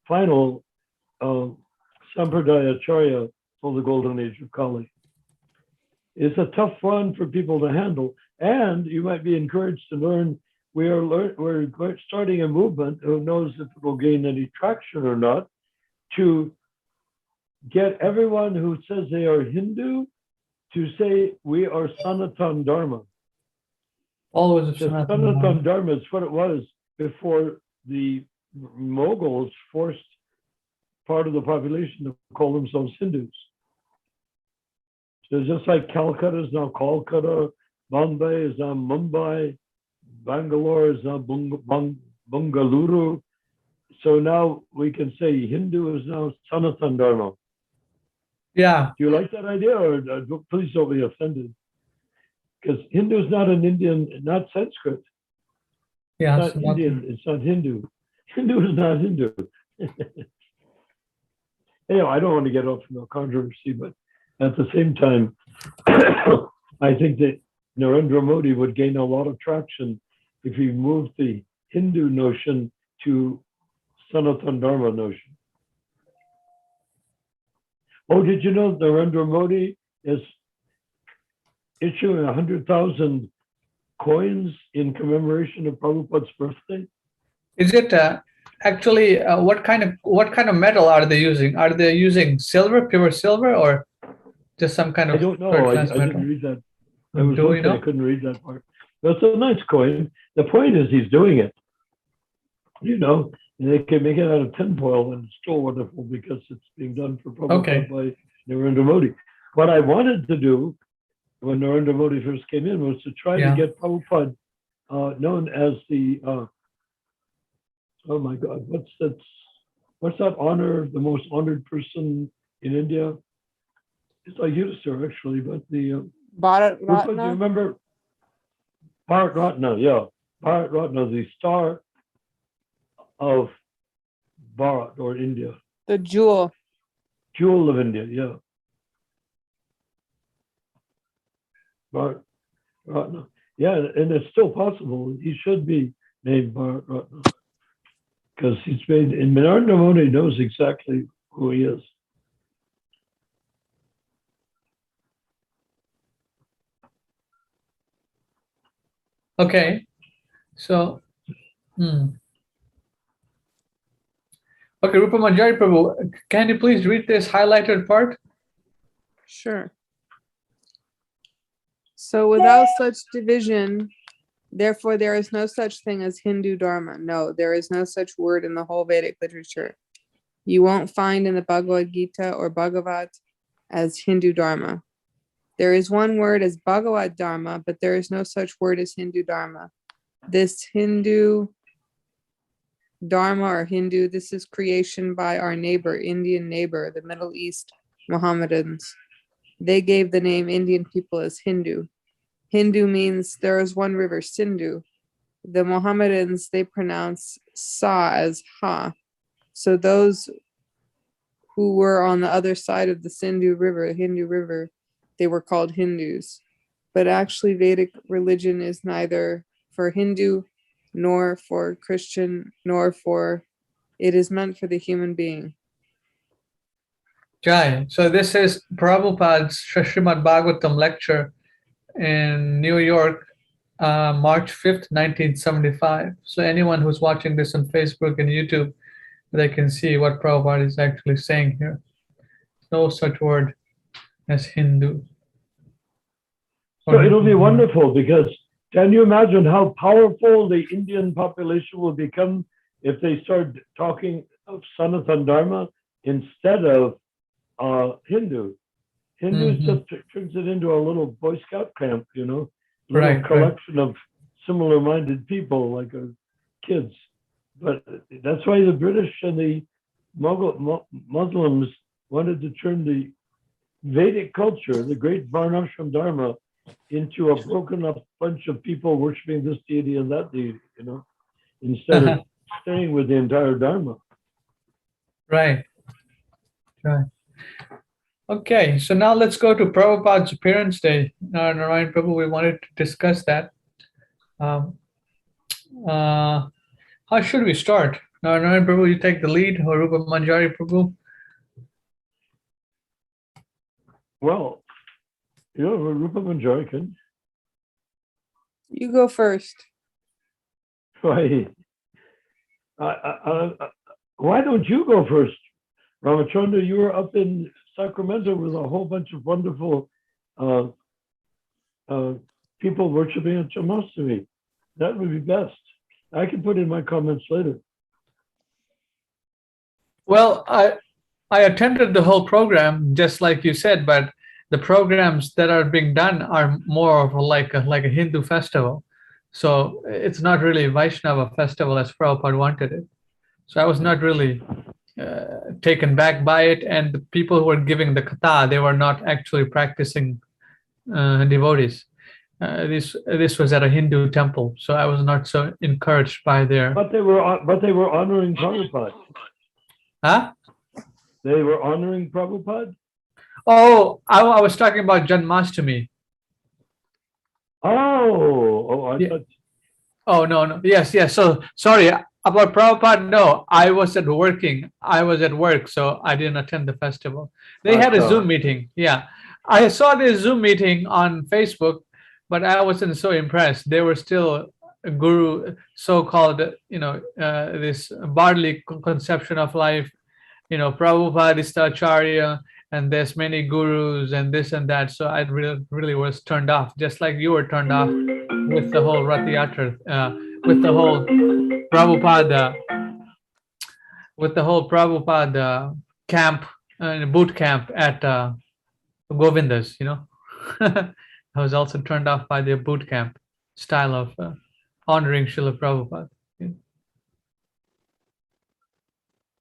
final Sampradaya Acharya for the golden age of Kali. It's a tough one for people to handle, and you might be encouraged to learn. We're starting a movement, who knows if it will gain any traction or not, to get everyone who says they are Hindu to say we are Sanatan Dharma. Always a Sanatan Dharma is what it was before the Mughals forced part of the population to call themselves Hindus. So just like Calcutta is now Kolkata, Bombay is now Mumbai, Bangalore is now Bengaluru. So now we can say Hindu is now Sanatan Dharma. Yeah. Do you like that idea, or please don't be offended? Because Hindu is not an Indian, not Sanskrit. Yeah, it's not Indian, it's not Hindu. Hindu is not Hindu. Anyway, I don't want to get off from the controversy, but at the same time, I think that Narendra Modi would gain a lot of traction if he moved the Hindu notion to Sanatan Dharma notion. Oh, did you know Narendra Modi is issuing 100,000 coins in commemoration of Prabhupada's birthday? Is it actually what kind of metal are they using? Are they using silver, pure silver, or just some kind of? I don't know. I didn't read that. I was looking, I couldn't read that part. But it's a nice coin. The point is he's doing it. You know, and they can make it out of tinfoil, and it's still wonderful because it's being done for Prabhupada by Narendra Modi. What I wanted to do when Narendra Modi first came in was to try to get Prabhupada known as the oh my God, what's that honor? The most honored person in India? It's like Yudhisthira actually, but the Bharat do Ratna? you remember Bharat Ratna? Yeah, Bharat Ratna, the star of Bharat or India. The jewel. Jewel of India, yeah. Bharat Ratna. Yeah, and it's still possible. He should be named Bharat Ratna. Because he's made, and Narendra Modi knows exactly who he is. Okay, so, okay, Rupa Manjari Prabhu, can you please read this highlighted part? Sure. So without such division, therefore there is no such thing as Hindu Dharma. No, there is no such word in the whole Vedic literature. You won't find in the Bhagavad Gita or Bhagavat as Hindu Dharma. There is one word as Bhagavad Dharma, but there is no such word as Hindu Dharma. This Hindu Dharma or Hindu, this is creation by our neighbor, Indian neighbor, the Middle East Mohammedans. They gave the name Indian people as Hindu. Hindu means there is one river, Sindhu. The Mohammedans, they pronounce Sa as Ha. So those who were on the other side of the Hindu River, they were called Hindus. But actually Vedic religion is neither for Hindu, nor for Christian, nor for, it is meant for the human being. Jai. So this is Prabhupada's Srimad Bhagavatam lecture in New York, March 5th, 1975. So anyone who's watching this on Facebook and YouTube, they can see what Prabhupada is actually saying here. No such word as Hindu. So it'll be wonderful, because can you imagine how powerful the Indian population will become if they start talking of Sanatan Dharma instead of Hindu? Hindu just turns it into a little Boy Scout camp, you know, a little collection of similar-minded people, like kids. But that's why the British and the Muslims wanted to turn the Vedic culture, the great Varnashram Dharma, into a broken up bunch of people worshiping this deity and that deity, you know, instead of staying with the entire Dharma. Right. Right. Okay, so now let's go to Prabhupada's appearance day. Narayan Prabhu, we wanted to discuss that. How should we start? Narayan Prabhu, you take the lead, or Rupa Manjari Prabhu? Well, Rupa Manjari can. You go first. Why? Why don't you go first, Ramachandra? You were up in Sacramento with a whole bunch of wonderful people worshiping at Janmashtami. That would be best. I can put in my comments later. Well, I attended the whole program, just like you said, but the programs that are being done are more of like a Hindu festival. So it's not really Vaishnava festival as Prabhupada wanted it. So I was not really taken back by it. And the people who were giving the katha, they were not actually practicing devotees. This was at a Hindu temple, so I was not so encouraged by their. But they were honoring Prabhupada. Huh? They were honoring Prabhupada. Oh, I was talking about Janmashtami. I Yeah. thought. Oh, no. Yes. So sorry about Prabhupada. No, I was at work, so I didn't attend the festival. They had a Zoom meeting. Yeah, I saw this Zoom meeting on Facebook, but I wasn't so impressed. They were still a guru, so-called, this bodily conception of life. Prabhupada is the acharya, and there's many gurus and this and that. So I really was turned off, just like you were turned off with the whole Rath Yatra, with the whole Prabhupada camp, boot camp at Govinda's. I was also turned off by their boot camp style of honoring Srila Prabhupada.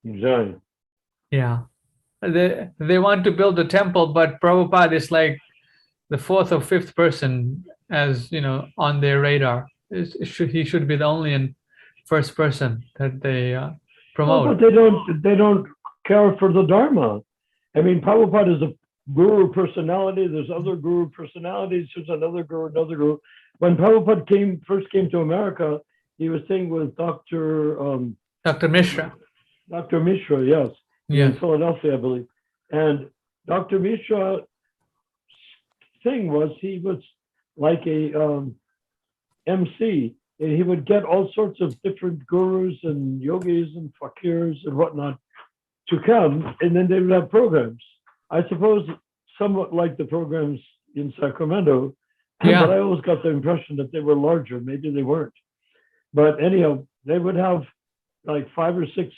Exactly. Yeah. They want to build a temple, but Prabhupada is like the fourth or fifth person, as on their radar. He should be the only and first person that they promote. Well, but they don't care for the Dharma. I mean, Prabhupada is a guru personality. There's other guru personalities. There's another guru. When Prabhupada first came to America, he was staying with Dr. Mishra. Dr. Mishra, yes. Yes. In Philadelphia, I believe. And Dr. Mishra's thing was he was like a MC, and he would get all sorts of different gurus and yogis and fakirs and whatnot to come, and then they would have programs. I suppose somewhat like the programs in Sacramento, Yeah. but I always got the impression that they were larger. Maybe they weren't. But anyhow, they would have like 5 or 6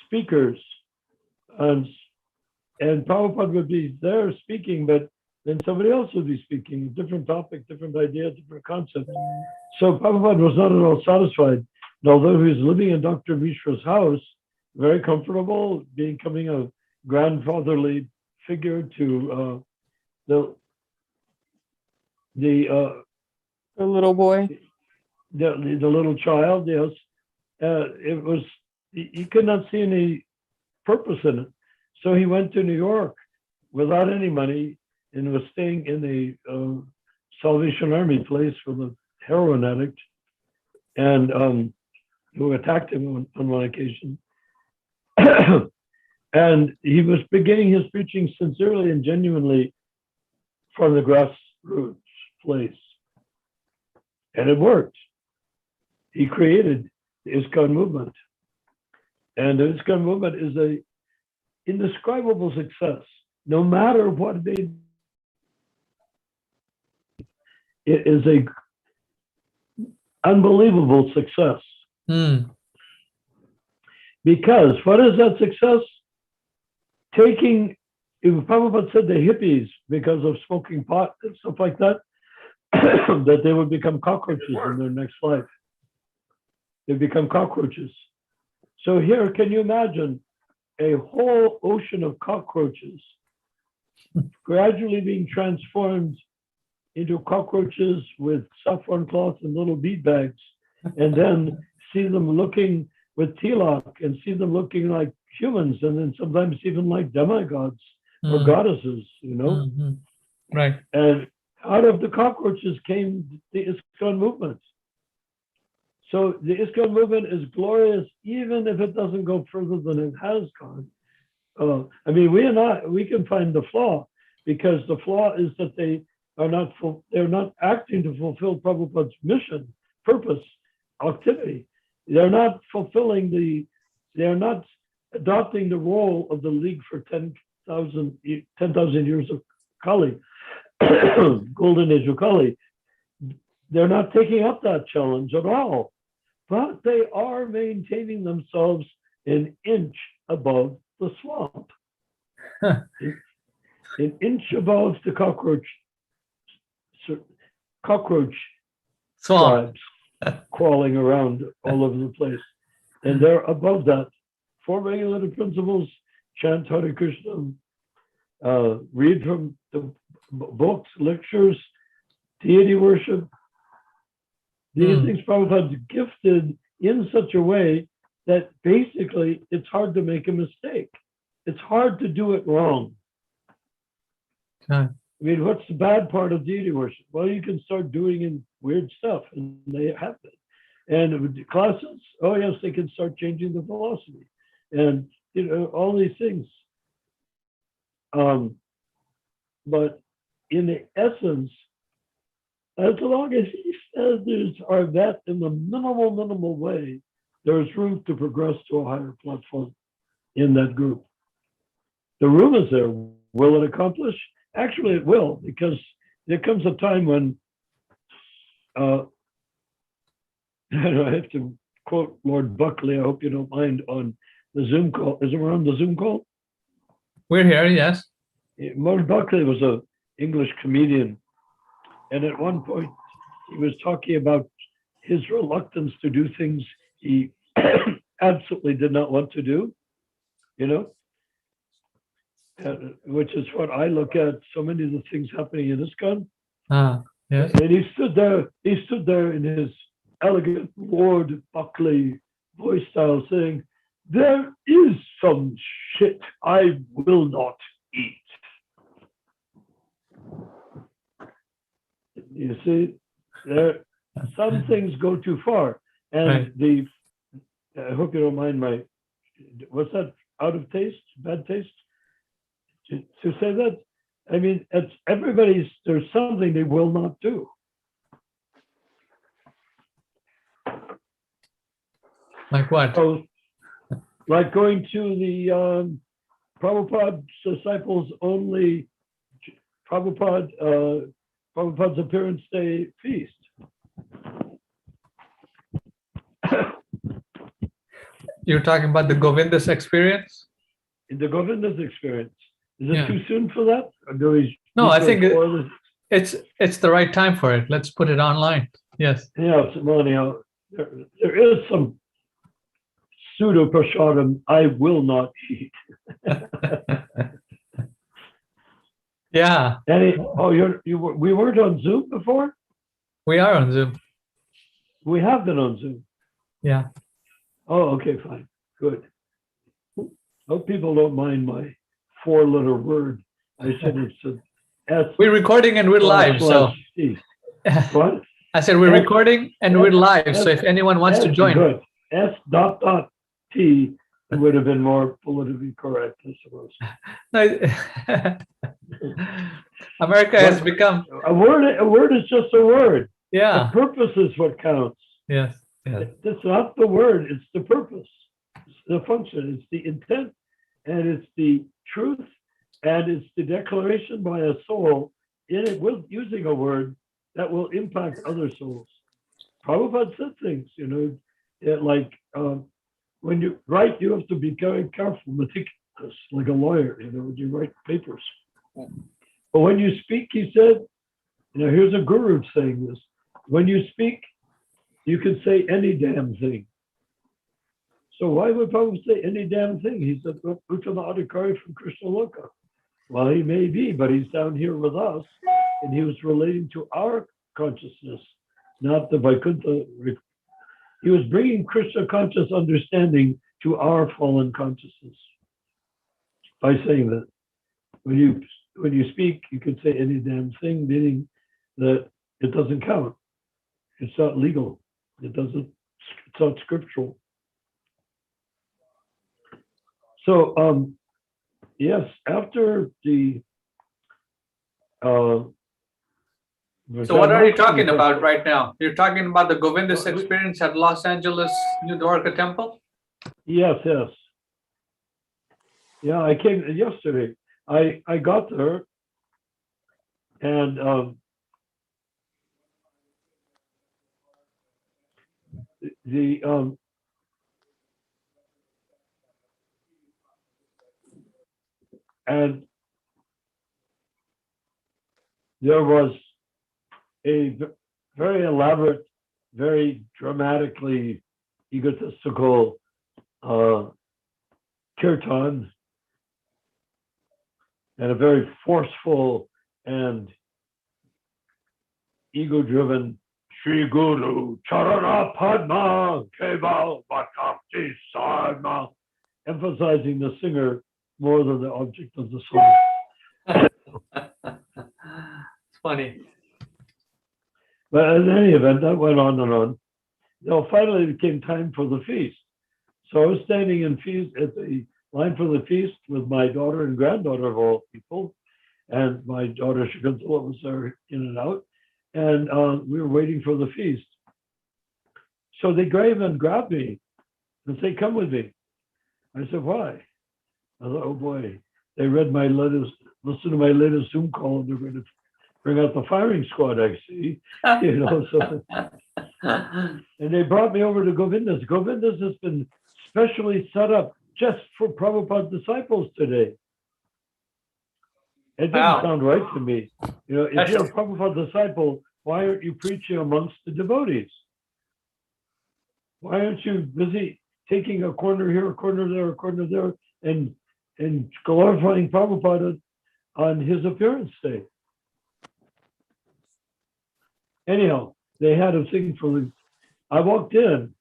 speakers, and Prabhupada would be there speaking, but then somebody else would be speaking, different topic, different idea, different concept. So Prabhupada was not at all satisfied. And although he was living in Dr. Mishra's house, very comfortable, becoming a grandfatherly figure to the little boy. The little child, yes. It was, he could not see any purpose in it. So he went to New York without any money and was staying in a Salvation Army place with a heroin addict, and who attacked him on one occasion. And he was beginning his preaching sincerely and genuinely from the grassroots place. And it worked. He created the ISKCON movement. And the ISKCON movement is an indescribable success. No matter what they do, it is a unbelievable success. Because what is that success? Prabhupada said the hippies, because of smoking pot and stuff like that, that they would become cockroaches in their next life. They become cockroaches. So here, can you imagine a whole ocean of cockroaches gradually being transformed into cockroaches with saffron cloth and little bead bags, and then see them looking with tilak and see them looking like humans, and then sometimes even like demigods or goddesses, Right. And out of the cockroaches came the ISKCON movement. So the ISKCON movement is glorious, even if it doesn't go further than it has gone. I mean, we can find the flaw, because the flaw is that they're not acting to fulfill Prabhupada's mission, purpose, activity. They're not they're not adopting the role of the League for 10,000 years of Kali, Golden Age of Kali. They're not taking up that challenge at all, but they are maintaining themselves an inch above the swamp, an inch above the cockroach Swamp. tribes crawling around all over the place. And they're above that. 4 regulative principles, chant Hare Krishna, read from the books, lectures, deity worship. These things Prabhupada's gifted in such a way that basically it's hard to make a mistake. It's hard to do it wrong. Okay. I mean, what's the bad part of deity worship? Well, you can start doing in weird stuff, and they have it. And with the classes, oh yes, they can start changing the philosophy, and all these things. But in the essence, as long as he says are that in the minimal way, there's room to progress to a higher platform in that group. The room is there. Will it accomplish? Actually, it will, because there comes a time when, I have to quote Lord Buckley, I hope you don't mind, on the Zoom call. Is it on the Zoom call? We're here, yes. Lord Buckley was an English comedian, and at one point he was talking about his reluctance to do things he absolutely did not want to do, which is what I look at so many of the things happening in ISKCON. Yes. And he stood there in his elegant Lord Buckley voice style saying, "There is some shit I will not eat." You see, some things go too far. And Right. I hope you don't mind what's that, out of taste, bad taste? To say that? I mean, there's something they will not do. Like what? So, like going to the Prabhupada's disciples only, Prabhupada's appearance day feast. You're talking about the Govinda's experience? The Govinda's experience. Is it Yeah. too soon for that? Or do we? No, I think before it's the right time for it. Let's put it online. Yes. Yeah, well, anyhow, there is some pseudo prasadam I will not eat. Yeah, We weren't on Zoom before? we are on Zoom. We have been on Zoom. Yeah. Oh, okay, fine, good. Hope people don't mind my 4-letter word. I said it's a S. We're recording and we're live, so. /C. What? I said we're recording and we're live, so if anyone wants to join. Good. S.T. It would have been more politically correct, I suppose. No, America has become. A word is just a word. Yeah. The purpose is what counts. Yes. Yes. It's not the word, it's the purpose. It's the function, it's the intent, and it's the truth, and it's the declaration by a soul using a word that will impact other souls. Prabhupada said things, when you write, you have to be very careful, meticulous, like a lawyer, when you write papers. But when you speak, he said, here's a guru saying this, when you speak, you can say any damn thing. So why would Prabhupada say any damn thing? He said, Uttama Adhikari from Krishna Loka. Well, he may be, but he's down here with us, and he was relating to our consciousness, not the Vaikuntha. He was bringing Krishna conscious understanding to our fallen consciousness by saying that when you speak, you could say any damn thing, meaning that it doesn't count. It's not legal. It doesn't It's not scriptural. So, yes, after the So what are you talking about right now? You're talking about the Govinda's experience at Los Angeles New Dwarka Temple? Yes, yes. Yeah, I came yesterday. I got there, and the and there was a very elaborate, very dramatically egotistical kirtan, and a very forceful and ego-driven Shri Guru Charana Padma Keval Bhakti Sarma, emphasizing the singer more than the object of the song. It's funny. But in any event, that went on and on. Now, finally, it came time for the feast. So I was standing in feast at the line for the feast with my daughter and granddaughter of all people, and my daughter Shakuntala was there in and out, and we were waiting for the feast. So they grabbed me and said, "Come with me." I said, "Why?" I thought, "Oh boy, they read my latest, listen to my latest Zoom call, and they're going to bring out the firing squad, I see." You know, so, and they brought me over to Govinda's. Govinda's has been specially set up just for Prabhupada's disciples today. It didn't Wow. sound right to me. You know, if That's you're a Prabhupada disciple, why aren't you preaching amongst the devotees? Why aren't you busy taking a corner here, a corner there, a corner there, and glorifying Prabhupada on his appearance day? Anyhow, they had a thing for the. I walked in,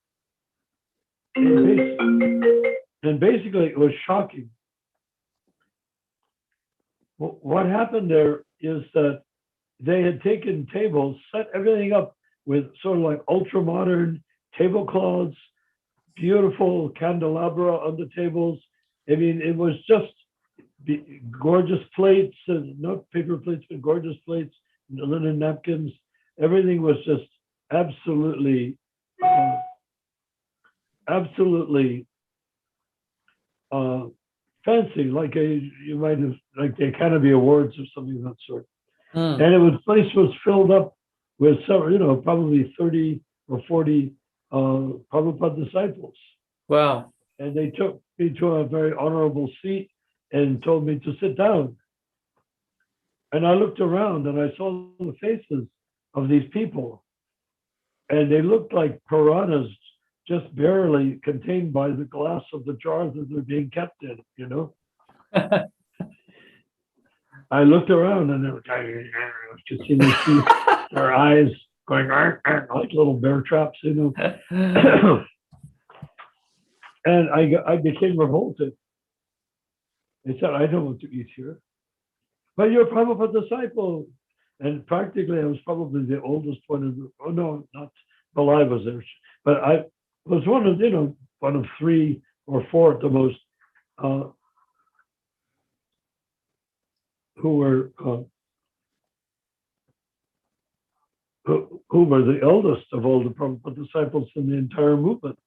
and basically it was shocking. What happened there is that they had taken tables, set everything up with sort of like ultra modern tablecloths, beautiful candelabra on the tables. I mean, it was just gorgeous plates, not paper plates, but gorgeous plates, linen napkins. Everything was just absolutely fancy, like you might have, like the Academy Awards or something of that sort. And the place was filled up with several, you know, probably 30 or 40 Prabhupada disciples. Wow. And they took me to a very honorable seat and told me to sit down. And I looked around and I saw the faces of these people, and they looked like piranhas, just barely contained by the glass of the jar that they're being kept in, you know. I looked around and you see their eyes going like little bear traps, you know. And I became revolted. They said, "I don't want to eat here." "But you're a Prabhupada disciple." And practically I was probably the oldest one in the, oh no, not Balai was there, but I was one of, you know, one of 3 or 4 at the most who were the eldest of all the Prabhupada disciples in the entire movement.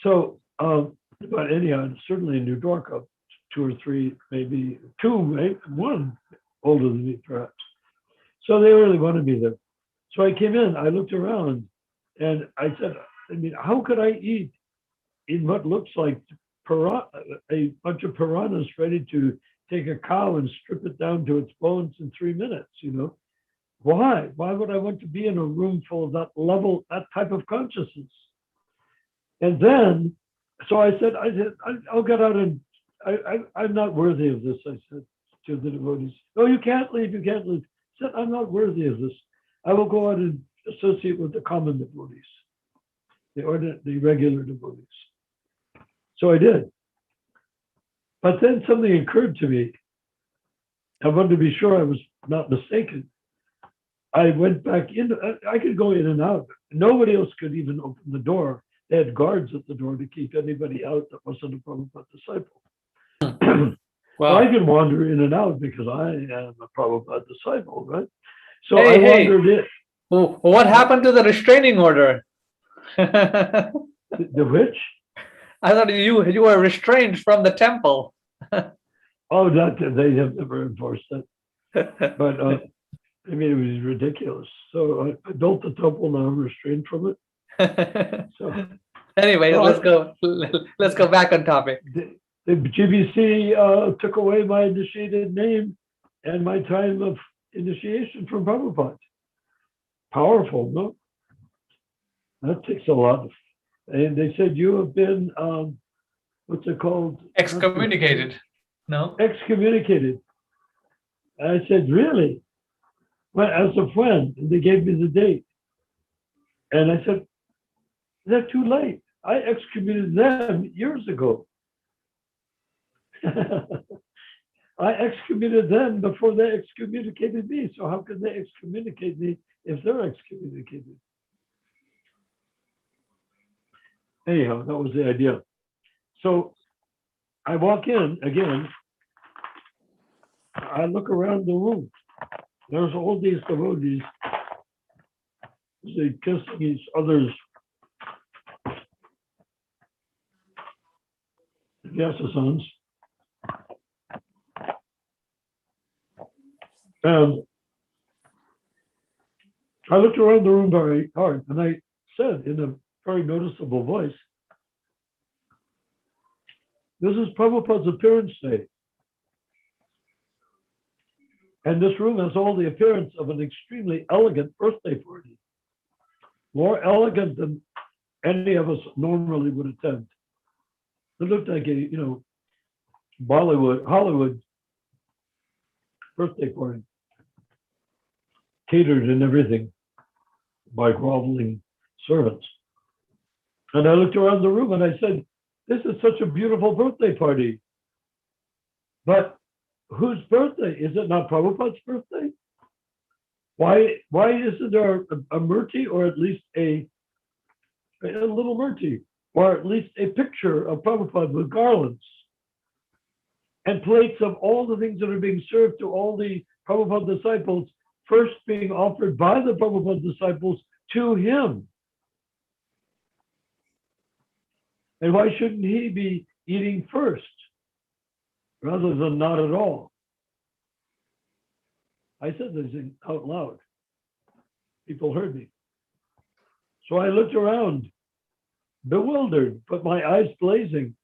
So, but anyhow, certainly in New Dwarka, 2 or 3, maybe 2, maybe 1 older than me, perhaps. So they really wanted me there. So I came in, I looked around, and I said, I mean, how could I eat in what looks like a bunch of piranhas ready to take a cow and strip it down to its bones in 3 minutes, you know? Why? Why would I want to be in a room full of that level, that type of consciousness? And then, so I said, I'll get out and I'm not worthy of this, I said to the devotees. "Oh, you can't leave, you can't leave." I said, "I'm not worthy of this. I will go out and associate with the common devotees, the regular devotees." So I did. But then something occurred to me. I wanted to be sure I was not mistaken. I went back in. I could go in and out. Nobody else could even open the door. They had guards at the door to keep anybody out that wasn't a Prabhupada disciple. Wow. I could wander in and out because I am a Prabhupada disciple, right? So Hey, I hey. wandered in. Well, what happened to the restraining order? I The which? thought you were restrained from the temple. Oh, that they have never enforced it. But I mean, it was ridiculous. So I built the temple. Now I'm restrained from it. So Anyway, No, let's go. Let's go back on topic. the GBC took away my initiated name and my time of initiation from Prabhupada. Powerful, no? That takes a lot. And they said, you have been, what's it called? Excommunicated. No. Excommunicated. I said, really? Well, as a friend, and they gave me the date. And I said, they're too late. I excommunicated them years ago. I excommunicated them before they excommunicated me. So how can they excommunicate me if they're excommunicated? Anyhow, that was the idea. So I walk in again. I look around the room. There's all these devotees. They kissing each other's yasasans. And I looked around the room very hard, and I said in a very noticeable voice, this is Prabhupada's appearance day. And this room has all the appearance of an extremely elegant birthday party. More elegant than any of us normally would attend. It looked like a, Hollywood birthday party. Catered and everything by groveling servants. And I looked around the room and I said, this is such a beautiful birthday party. But whose birthday? Is it not Prabhupada's birthday? Why isn't there a murti, or at least a little murti, or at least a picture of Prabhupada with garlands and plates of all the things that are being served to all the Prabhupada disciples, first being offered by the Prabhupada disciples to him? And why shouldn't he be eating first rather than not at all? I said this out loud. People heard me. So I looked around, bewildered, but my eyes blazing.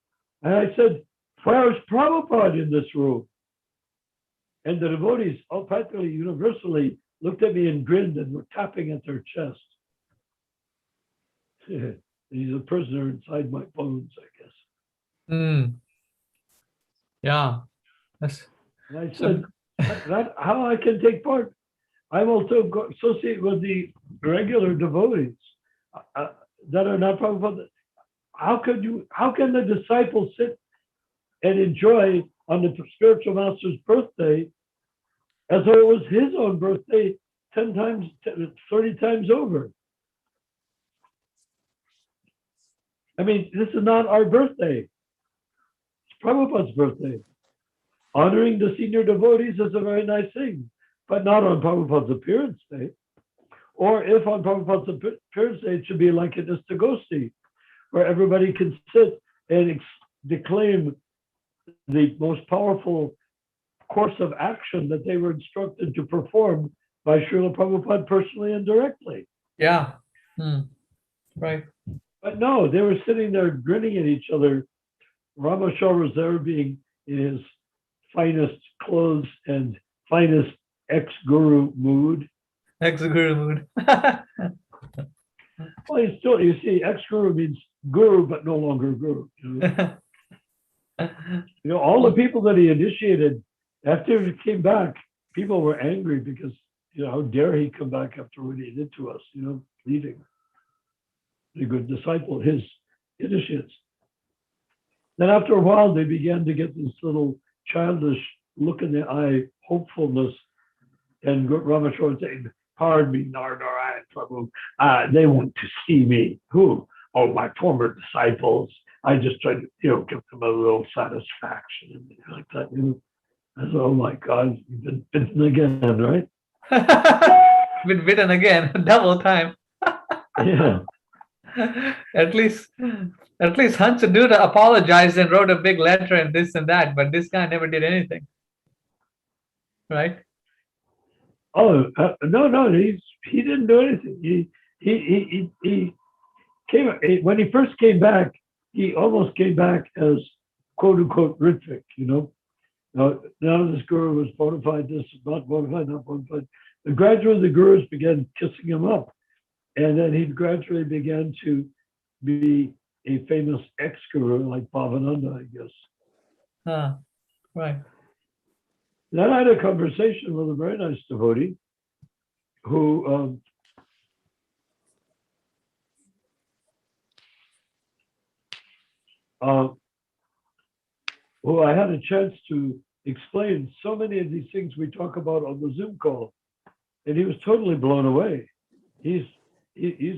And I said, where's Prabhupada in this room? And the devotees, all practically universally, looked at me and grinned and were tapping at their chest. He's a prisoner inside my bones, I guess. Yeah. And I said, that how I can take part? I'm also associated with the regular devotees that are not Prabhupada. How can the disciples sit and enjoy on the spiritual master's birthday as though it was his own birthday 10 times, 30 times over? I mean, this is not our birthday. It's Prabhupada's birthday. Honoring the senior devotees is a very nice thing, but not on Prabhupada's appearance day. Or if on Prabhupada's appearance day, it should be like an Istagosthi, where everybody can sit and declaim the most powerful course of action that they were instructed to perform by Srila Prabhupada personally and directly. Yeah. Right. But no, they were sitting there grinning at each other. Rameshwar was there being in his finest clothes and finest ex-guru mood. Ex-guru mood. Well, he's still, you see, ex-guru means guru, but no longer guru. All the people that he initiated, after he came back, people were angry because, how dare he come back after what he did to us, leaving a good disciple, his initiates. Then after a while, they began to get this little childish look in the eye, hopefulness, and Rameshwar would say, pardon me, Narayana Prabhu, they want to see me. Who? Oh, my former disciples. I just tried to, give them a little satisfaction and things like that. I said, oh my God, you've been bitten again, right? Been bitten again, double time. Yeah. At least Hansaduta apologized and wrote a big letter and this and that, but this guy never did anything, right? Oh no, he didn't do anything. He came when he first came back. He almost came back as quote unquote Ritvik, Now this guru was bona fide. This is not bona fide, not bona fide. But gradually the gurus began kissing him up, and then he gradually began to be a famous ex-guru like Bhavananda, I guess. Right. Then I had a conversation with a very nice devotee who I had a chance to explain so many of these things we talk about on the Zoom call, and he was totally blown away. He's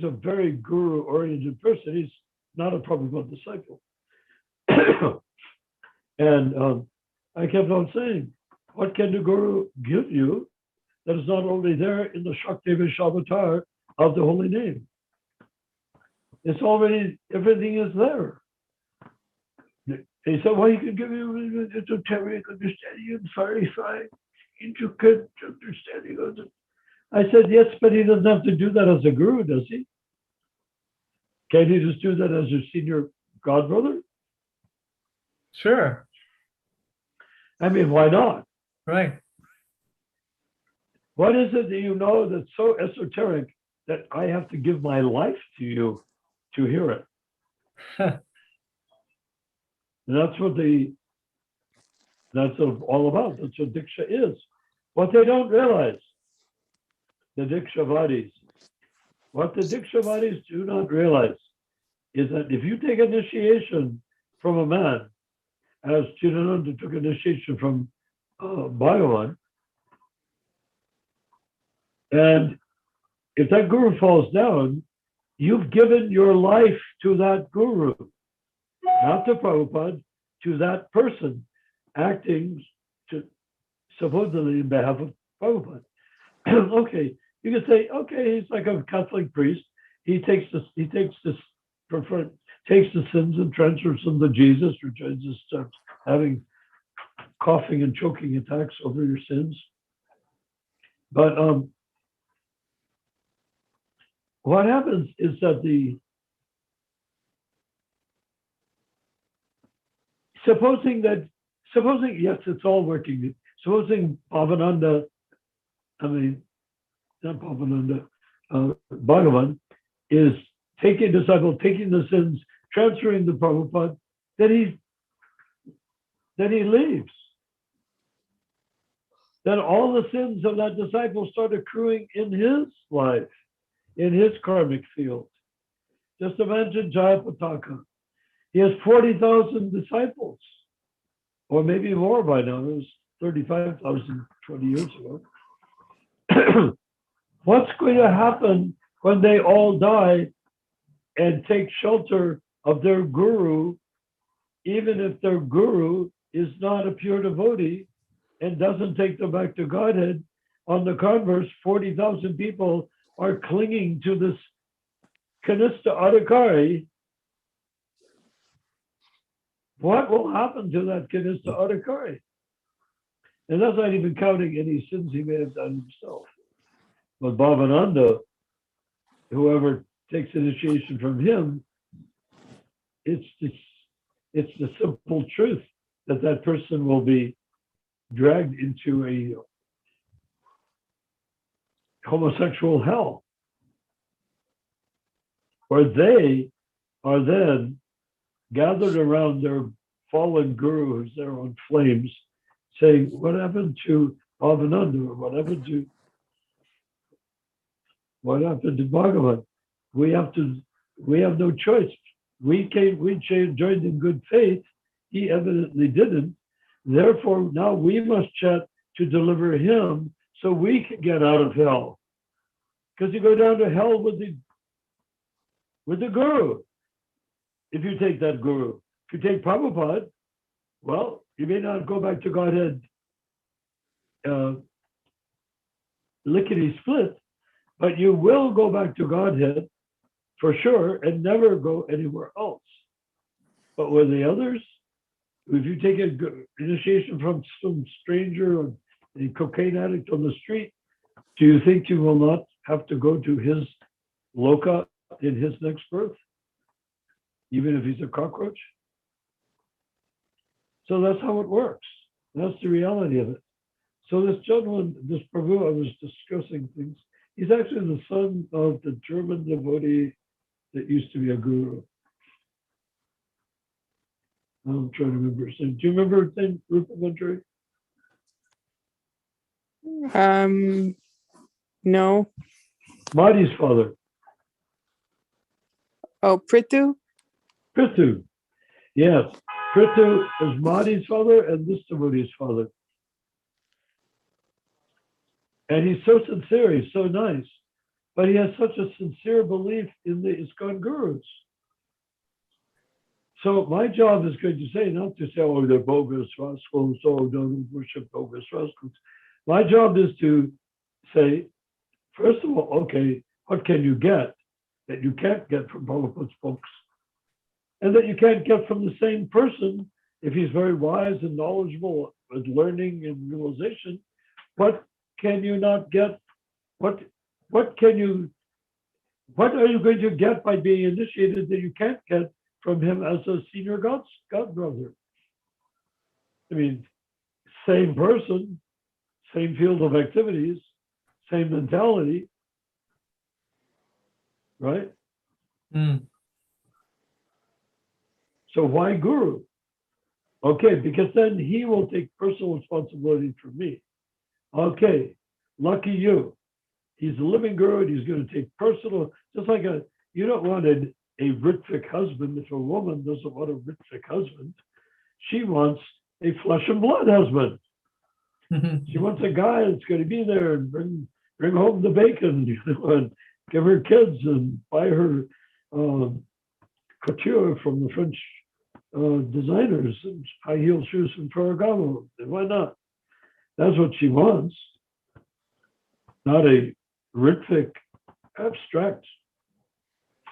a very guru-oriented person. He's not a Prabhupada disciple. And I kept on saying, what can the guru give you that is not only there in the Shakti Vishavatar of the holy name? It's already, everything is there. He said, well, he can give you esoteric understanding and very fine, intricate understanding of it. I said, yes, but he doesn't have to do that as a guru, does he? Can't he just do that as a senior godbrother? Sure. I mean, why not? Right. What is it that you know that's so esoteric that I have to give my life to you to hear it? And that's what all about. That's what Diksha is. What they don't realize, the Dikshavadis, what the Dikshavadis do not realize is that if you take initiation from a man, as Chidananda took initiation from Bhagavan, and if that guru falls down, you've given your life to that guru, not to Prabhupada, to that person acting supposedly in behalf of Prabhupada. Okay, you can say, okay, he's like a Catholic priest. He takes the sins and transfers them to Jesus, or Jesus starts having coughing and choking attacks over your sins. But what happens is that supposing yes, it's all working. Supposing Bhavananda, Bhagavan is taking the sins, transferring the Prabhupada, then he leaves. Then all the sins of that disciple start accruing in his life, in his karmic field. Just imagine Jayapataka. He has 40,000 disciples, or maybe more by now. It was 35,000 20 years ago. What's going to happen when they all die and take shelter of their guru, even if their guru is not a pure devotee and doesn't take them back to Godhead? On the converse, 40,000 people are clinging to this Kanista Adhikari. What will happen to that Kanista Adhikari? And that's not even counting any sins he may have done himself. But Bhavananda, whoever takes initiation from him, it's the simple truth that person will be dragged into a homosexual hell, where they are then gathered around their fallen guru who's there on flames, saying, what happened to Bhavananda? Or what happened to Bhagavan? We have no choice. We joined in good faith. He evidently didn't. Therefore, now we must chat to deliver him so we can get out of hell. because you go down to hell with the guru. If you take that guru, if you take Prabhupada, well, you may not go back to Godhead lickety split, but you will go back to Godhead for sure and never go anywhere else. But with the others, if you take an initiation from some stranger or a cocaine addict on the street, do you think you will not have to go to his loka in his next birth, even if he's a cockroach? So that's how it works. That's the reality of it. So this gentleman, this Prabhu, I was discussing things. He's actually the son of the German devotee that used to be a guru. I'm trying to remember his name. Do you remember his name, Rupa Manjari? No. Mahdi's father. Oh, Prithu? Prithu. Yes. Prithu is Mahdi's father and this devotee's father. And he's so sincere, he's so nice. But he has such a sincere belief in the ISKCON gurus. So my job is going to say, not to say, oh, they're bogus rascals, oh, don't worship bogus rascals. My job is to say, first of all, okay, what can you get that you can't get from Prabhupada's books? And that you can't get from the same person if he's very wise and knowledgeable with learning and realization. What can you not get? What are you going to get by being initiated that you can't get from him as a senior God brother? I mean, same person, same field of activities, same mentality, right? Mm. So why guru? Okay, because then he will take personal responsibility for me. Okay, lucky you. He's a living guru and he's going to take personal, just like you don't want a Ritvik husband. If a woman doesn't want a Ritvik husband, she wants a flesh and blood husband. She wants a guy that's going to be there and bring home the bacon, and give her kids and buy her couture from the French designers and high heel shoes from Ferragamo. Why not? That's what she wants. Not a Ritvik, abstract,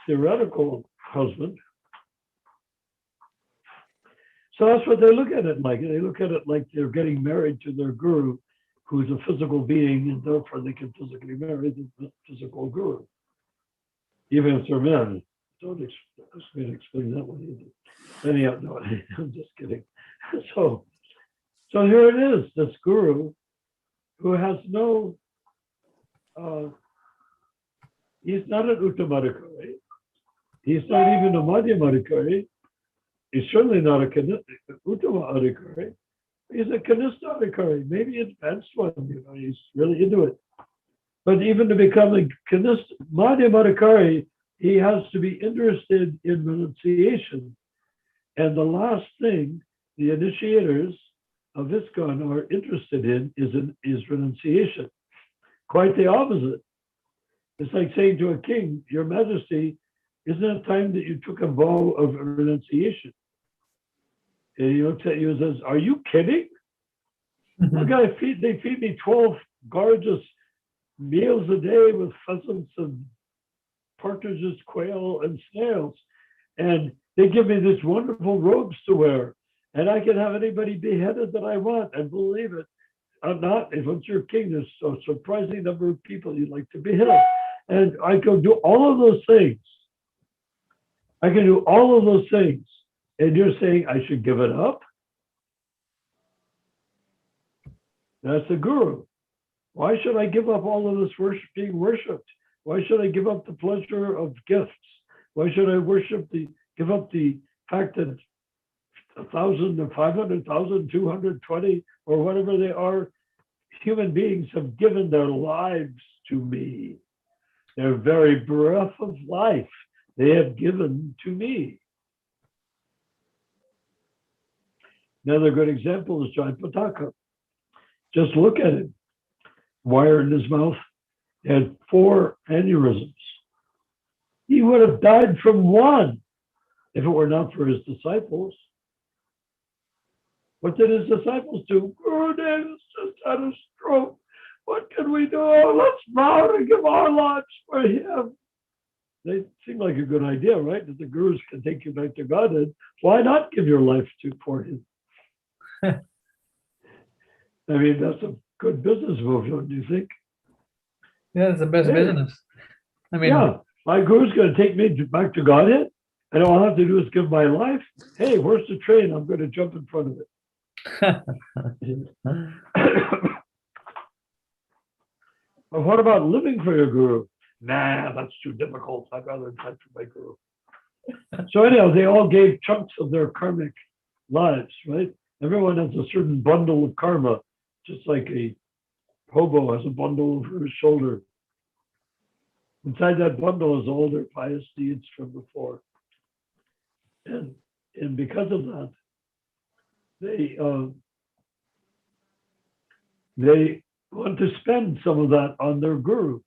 theoretical husband. So that's what they look at it like. They look at it like they're getting married to their guru, who's a physical being, and therefore they can physically marry the physical guru, even if they're men. Don't ask me to explain that one either. Anyhow, no, I'm just kidding. So here it is, this guru who has no, he's not an Uttamadhikari. He's not even a Madhyamadhikari. He's certainly not a Uttama-adhikari. He's a Kanistha-adhikari, maybe advanced one, he's really into it. But even to become a Madhyamadhikari, he has to be interested in renunciation. And the last thing the initiators of ISKCON are interested in is renunciation. Quite the opposite. It's like saying to a king, Your Majesty, isn't it time that you took a vow of renunciation? And he looks at you and says, Are you kidding? Look, they feed me 12 gorgeous meals a day with pheasants and partridges, quail, and snails. And they give me these wonderful robes to wear. And I can have anybody beheaded that I want. And believe it or not, if it's your king, there's a surprising number of people you'd like to behead. And I can do all of those things. I can do all of those things. And you're saying I should give it up? That's the guru. Why should I give up all of this being worshipped? Why should I give up the pleasure of gifts? Why should I give up the fact that 1,000 or 500,000, 220, or whatever they are, human beings have given their lives to me. Their very breath of life they have given to me. Another good example is Jai Pataka. Just look at him. Wire in his mouth, He had 4 aneurysms. He would have died from one if it were not for his disciples. What did his disciples do? Gurudev has just had a stroke. What can we do? Oh, let's vow to give our lives for him. They seem like a good idea, right? That the gurus can take you back to Godhead. Why not give your life for him? I mean, that's a good business move, don't you think? Yeah, it's the best business. I mean, yeah, my guru's going to take me back to Godhead, and all I have to do is give my life. Hey, where's the train? I'm going to jump in front of it. But what about living for your guru? Nah, that's too difficult. I'd rather die for my guru. So anyhow, they all gave chunks of their karmic lives, right? Everyone has a certain bundle of karma, just like a hobo has a bundle over his shoulder. Inside that bundle is all their pious deeds from before. And because of that, they want to spend some of that on their guru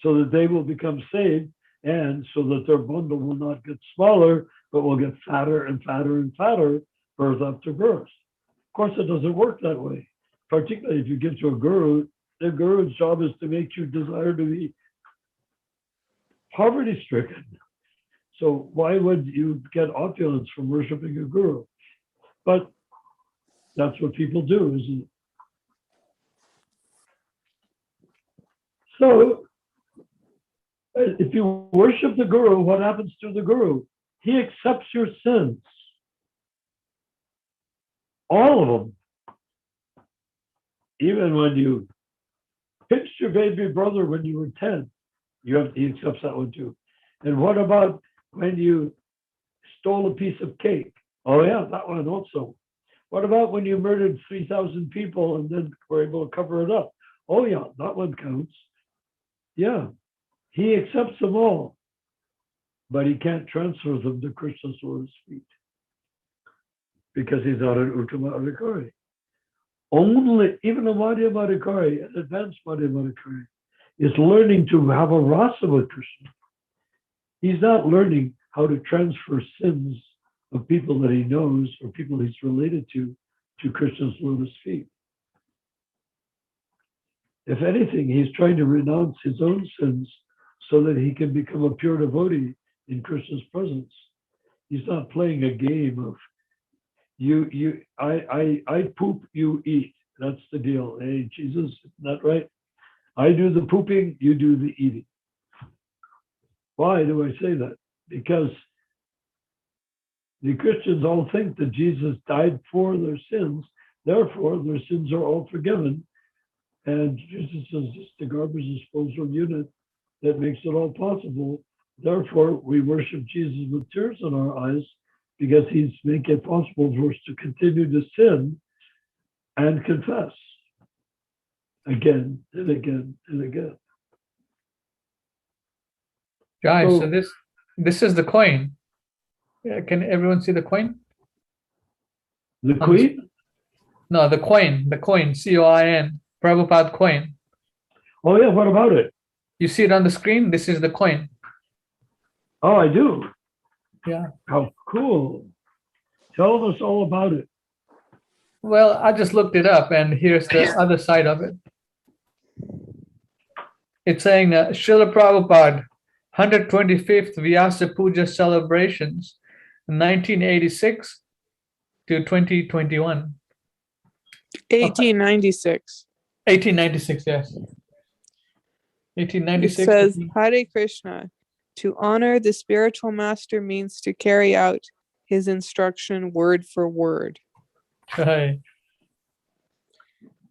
so that they will become saved, and so that their bundle will not get smaller, but will get fatter and fatter and fatter, birth after birth. Of course, it doesn't work that way, particularly if you give to a guru. The guru's job is to make you desire to be poverty-stricken. So why would you get opulence from worshiping a guru? But that's what people do, isn't it? So if you worship the guru, what happens to the guru? He accepts your sins. All of them. Even when you pinched your baby brother when you were 10, he accepts that one too. And what about when you stole a piece of cake? Oh yeah, that one also. What about when you murdered 3,000 people and then were able to cover it up? Oh yeah, that one counts. Yeah, he accepts them all, but he can't transfer them to Krishna's lotus feet because he's not an Uttama Adhikari. Only, even a Madhya Adhikari, an advanced Madhya Adhikari, is learning to have a rasa with Krishna. He's not learning how to transfer sins of people that he knows or people he's related to Krishna's lotus feet. If anything, he's trying to renounce his own sins so that he can become a pure devotee in Krishna's presence. He's not playing a game of I poop, you eat. That's the deal. Hey, Jesus, isn't that right? I do the pooping, you do the eating. Why do I say that? Because the Christians all think that Jesus died for their sins, therefore their sins are all forgiven. And Jesus is just the garbage disposal unit that makes it all possible. Therefore, we worship Jesus with tears in our eyes because he's making it possible for us to continue to sin and confess again and again and again. guys, so this is the coin. Yeah, can everyone see the coin? The queen? No, the coin, C-O-I-N, Prabhupada coin. Oh yeah, what about it? You see it on the screen? This is the coin. Oh, I do. Yeah. How cool. Tell us all about it. Well, I just looked it up, and here's the other side of it. It's saying Srila Prabhupada, 125th Vyasa Puja celebrations, 1986 to 2021. 1896. 1896, yes. It 1896. says, Hare Krishna. To honor the spiritual master means to carry out his instruction word for word. Right.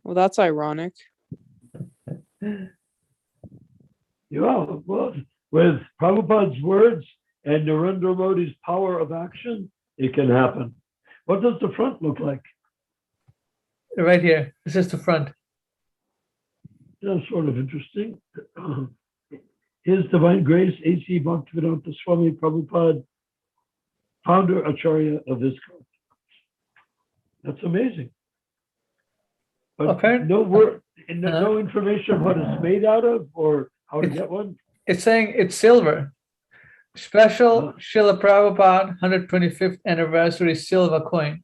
Well, that's ironic. Yeah, well, with Prabhupada's words and Narendra Modi's power of action, it can happen. What does the front look like? Right here. This is the front. That's sort of interesting. His Divine Grace, A.C. Bhaktivedanta Swami Prabhupada, founder Acharya of ISKCON. That's amazing. But Okay. no word, no information what it's made out of or how to get one. It's saying it's silver. Special Srila Prabhupada 125th anniversary silver coin.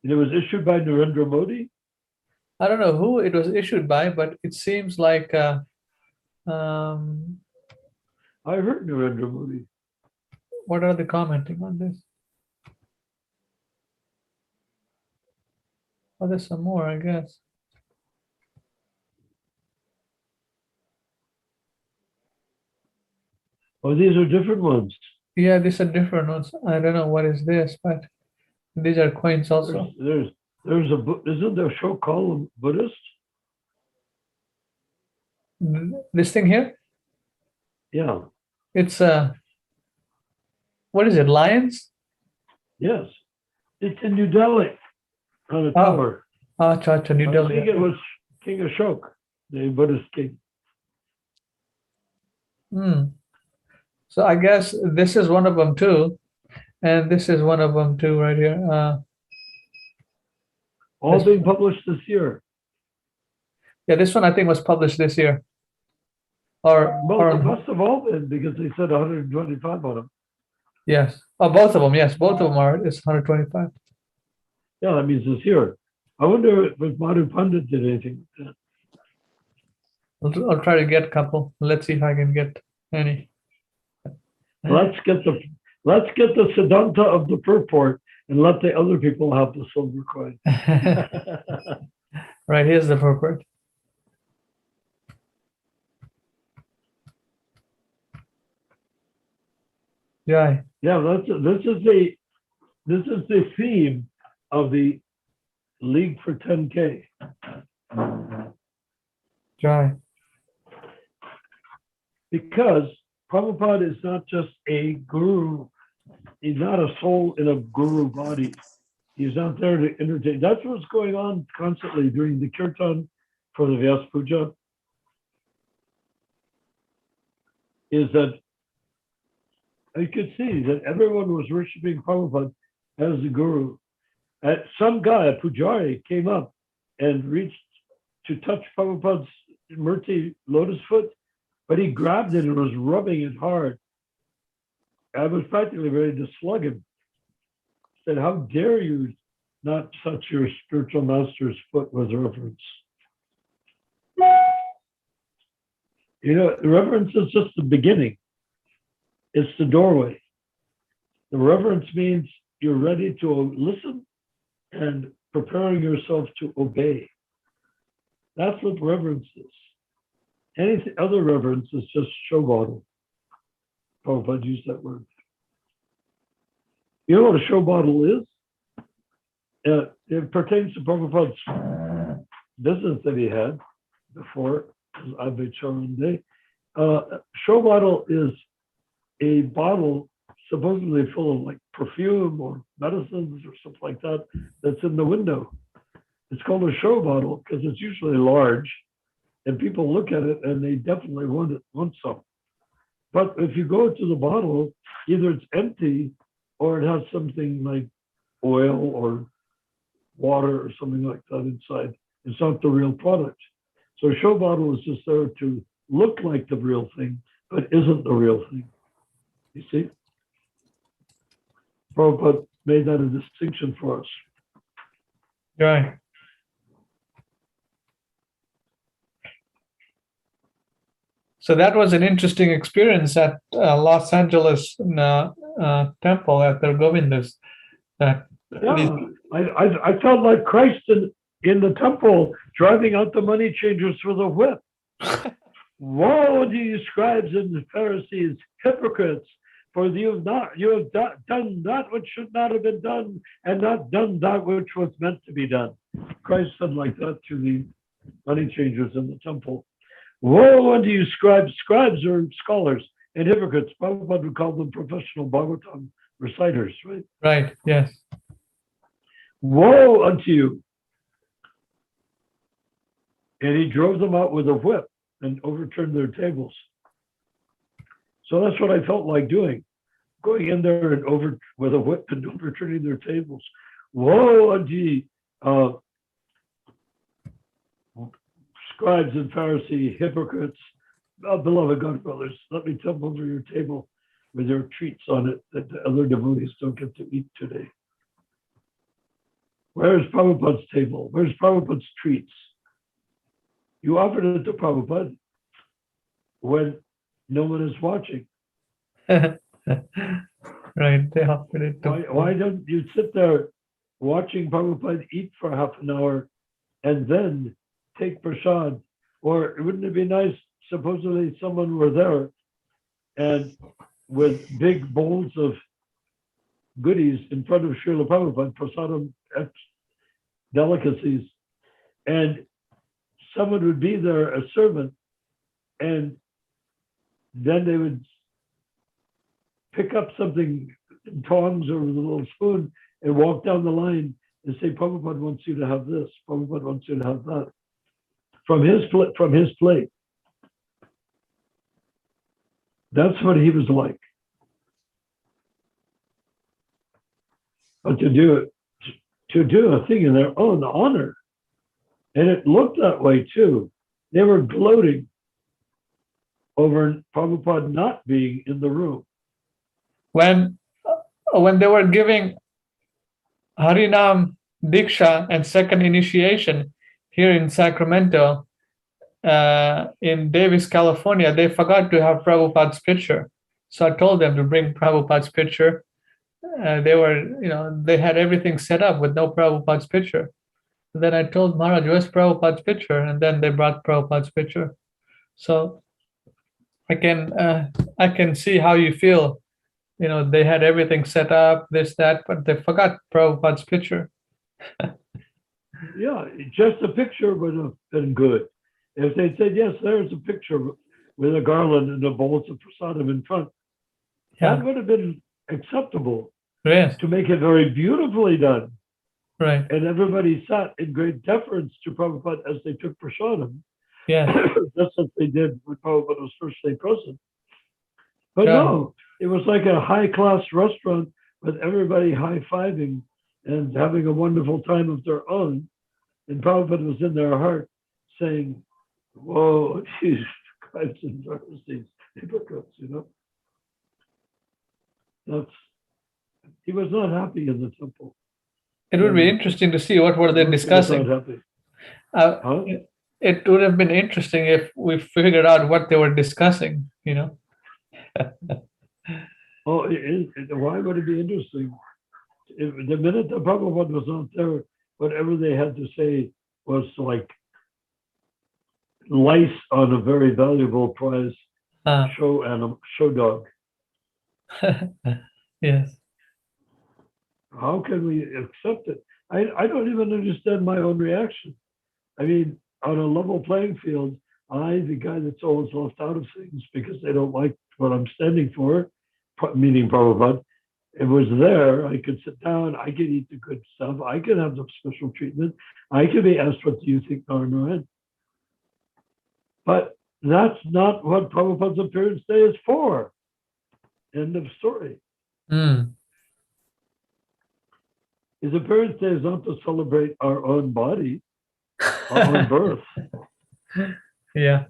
And it was issued by Narendra Modi. I don't know who it was issued by, but it seems like I heard Narendra Modi. what are they commenting on this? Oh, there's some more, I guess. Oh, these are different ones. Yeah, these are different ones. I don't know what is this, but these are coins also. There's isn't there a show called Buddhist? This thing here, Yeah. it's what is it? Lions? Yes. It's in New Delhi on a Oh, tower. Ah, Chacha, New I Delhi. think it was King Ashok, the Buddhist king. Hmm. So I guess this is one of them too, and this is one of them too, right here. All This- being published this year. Yeah, this one I think was published this year. Well, it must have all been because they said 125 on them. Yes. Oh, both of them. Yes, both of them are. It's 125. Yeah, that means this year. I wonder if Madhu Pandit did anything with that. I'll try to get a couple. Let's see if I can get any. Let's get the Siddhanta of the purport and let the other people have the silver coin. Right, here's the purport. Yeah. Yeah, this is the theme of the League for 10K. Jai. Because Prabhupada is not just a guru. He's not a soul in a guru body. He's not there to entertain. That's what's going on constantly during the kirtan for the Vyas Puja. Is that you could see that everyone was worshiping Prabhupada as the guru. Some guy, a pujari, came up and reached to touch Prabhupada's murti lotus foot, but he grabbed it and was rubbing it hard. I was practically ready to slug him. Said, "How dare you not touch your spiritual master's foot with reverence?" You know, reverence is just the beginning. It's the doorway. The reverence means you're ready to listen and preparing yourself to obey. That's what reverence is. Any other reverence is just show bottle. Prabhupada used that word. You know what a show bottle is? It pertains to Prabhupada's business that he had before Advaita Day. Show bottle is a bottle supposedly full of like perfume or medicines or something like that that's in the window. It's called a show bottle because it's usually large and people look at it and they definitely want some. But if you go to the bottle, either it's empty or it has something like oil or water or something like that inside. It's not the real product. So a show bottle is just there to look like the real thing, but isn't the real thing. You see? Prabhupada made that a distinction for us. Jai. So that was an interesting experience at Los Angeles temple at the Govindas. Yeah, I felt like Christ in the temple driving out the money changers with a whip. Woe to you scribes and Pharisees, hypocrites, for you have done that which should not have been done, and not done that which was meant to be done. Christ said like that to the money changers in the temple. Woe unto you scribes! Scribes are scholars, and hypocrites. Prabhupada would call them professional Bhagavatam reciters, right? Right, yes. Woe unto you! And he drove them out with a whip and overturned their tables. So that's what I felt like doing, going in there and with a whip and overturning their tables. Woe unto ye, scribes and Pharisees, hypocrites, beloved God brothers, let me tumble over your table with your treats on it that the other devotees don't get to eat today. Where's Prabhupada's table? Where's Prabhupada's treats? You offered it to Prabhupada when no one is watching. Right, they offered it to Why don't you sit there watching Prabhupada eat for half an hour and then take prasad? Or wouldn't it be nice, supposedly someone were there and with big bowls of goodies in front of Srila Prabhupada, prasadam delicacies, and someone would be there, a servant, and then they would pick up something, tongs or with a little spoon, and walk down the line and say, Prabhupada wants you to have this, Prabhupada wants you to have that, from his plate. That's what he was like. But to do a thing in their own honor, and it looked that way too. They were gloating over Prabhupada not being in the room. when they were giving Harinam Diksha and second initiation here in Sacramento, in Davis, California, they forgot to have Prabhupada's picture. So I told them to bring Prabhupada's picture. They had everything set up with no Prabhupada's picture. Then I told Maharaj, where's Prabhupada's picture? And then they brought Prabhupada's picture. So I can see how you feel. They had everything set up, this, that, but they forgot Prabhupada's picture. Yeah, just a picture would have been good. If they said, yes, there's a picture with a garland and a bowl of prasadam in front, that would have been acceptable. Yes. To make it very beautifully done. Right. And everybody sat in great deference to Prabhupada as they took prasadam. Yeah. Just as they did when Prabhupada was first day present. But no, it was like a high-class restaurant with everybody high-fiving and having a wonderful time of their own. And Prabhupada was in their heart saying, whoa, these scribes and Pharisees, hypocrites, He was not happy in the temple. It would be interesting to see what were they discussing. It would have been interesting if we figured out what they were discussing, Why would it be interesting? The minute the Prabhupada was not there, whatever they had to say was like lice on a very valuable prize show dog. Yes. How can we accept it? I don't even understand my own reaction. I mean, on a level playing field, the guy that's always left out of things because they don't like what I'm standing for, meaning Prabhupada, it was there. I could sit down. I could eat the good stuff. I could have the special treatment. I could be asked, what do you think, Narayana? But that's not what Prabhupada's appearance day is for. End of story. His appearance day is not to celebrate our own body, our own birth. Yeah.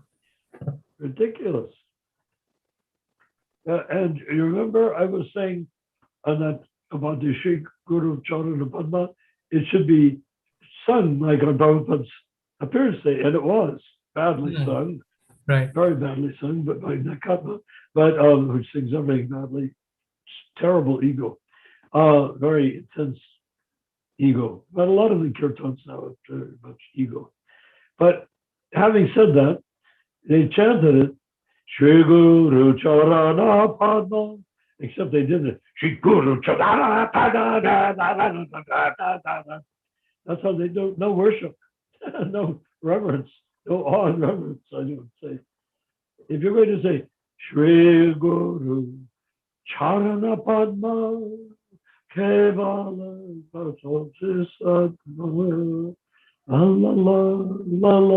Ridiculous. And you remember I was saying on that about the Sri Guru Charana Padma, it should be sung like on Prabhupada's appearance day, and it was badly sung, right? Very badly sung, but by Nakatma, but who sings everything badly. Terrible ego, very intense ego. But a lot of the kirtans now have very much ego. But having said that, they chanted it, Shri Guru Charana Padma, except they did it, Shri Guru Charana Padma. That's how they do. No worship, no reverence, no awe and reverence, I would say. If you're going to say, Shri Guru Charana Padma, Kevala Bhatoti Sadma, la la la la la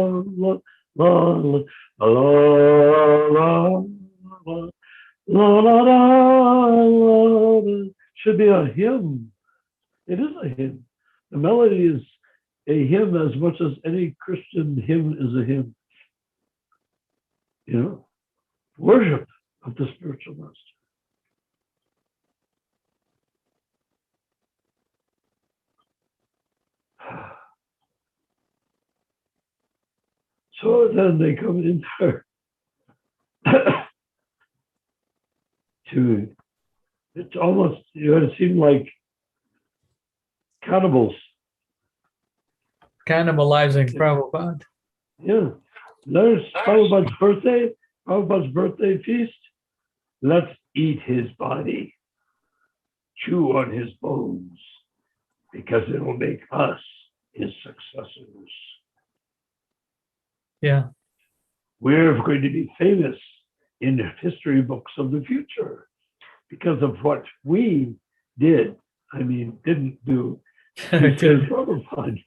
la la la la la. Should be a hymn. It is a hymn. The melody is a hymn as much as any Christian hymn is a hymn. You know, worship of the spiritual master. So then they come in there to, it's almost, it seemed like cannibals. Cannibalizing Prabhupada. Yeah. There's Prabhupada's birthday feast. Let's eat his body, chew on his bones, because it'll make us his successors. Yeah. We're going to be famous in the history books of the future because of what we did. I mean, didn't do. We're Prabhupada.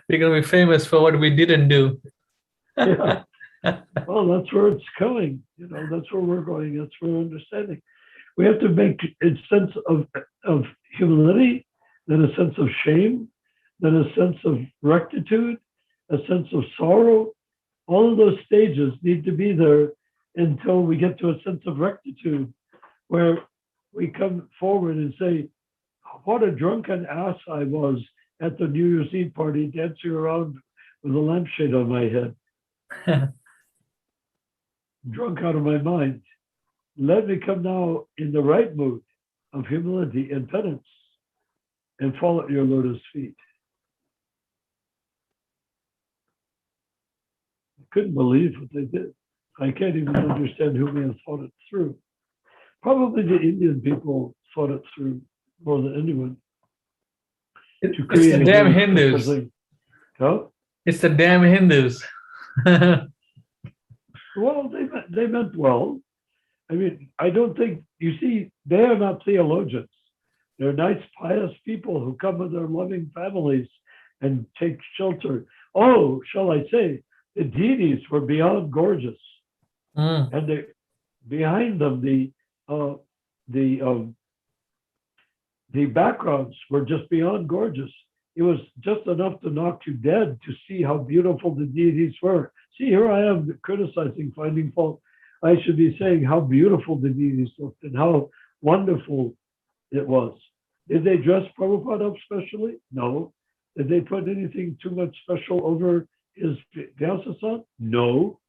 going to be famous for what we didn't do. Yeah. Well, that's where it's going. You know, that's where we're going. That's where we're understanding. We have to make a sense of humility, then a sense of shame, then a sense of rectitude, a sense of sorrow. All of those stages need to be there until we get to a sense of rectitude, where we come forward and say, what a drunken ass I was at the New Year's Eve party, dancing around with a lampshade on my head. Drunk out of my mind. Let me come now in the right mood of humility and penance and fall at your lotus feet. I couldn't believe what they did. I can't even understand who may have thought it through. Probably the Indian people thought it through more than anyone. It's the damn Hindus. Huh? It's the damn Hindus. Well, they meant well. I mean, I don't think, you see, they are not theologians. They're nice, pious people who come with their loving families and take shelter. Oh, shall I say, the deities were beyond gorgeous. And behind them, the backgrounds were just beyond gorgeous. It was just enough to knock you dead to see how beautiful the deities were. See, here I am criticizing, finding fault. I should be saying how beautiful the deities looked and how wonderful it was. Did they dress Prabhupada up specially? No. Did they put anything too much special over his Vyasa-san? No.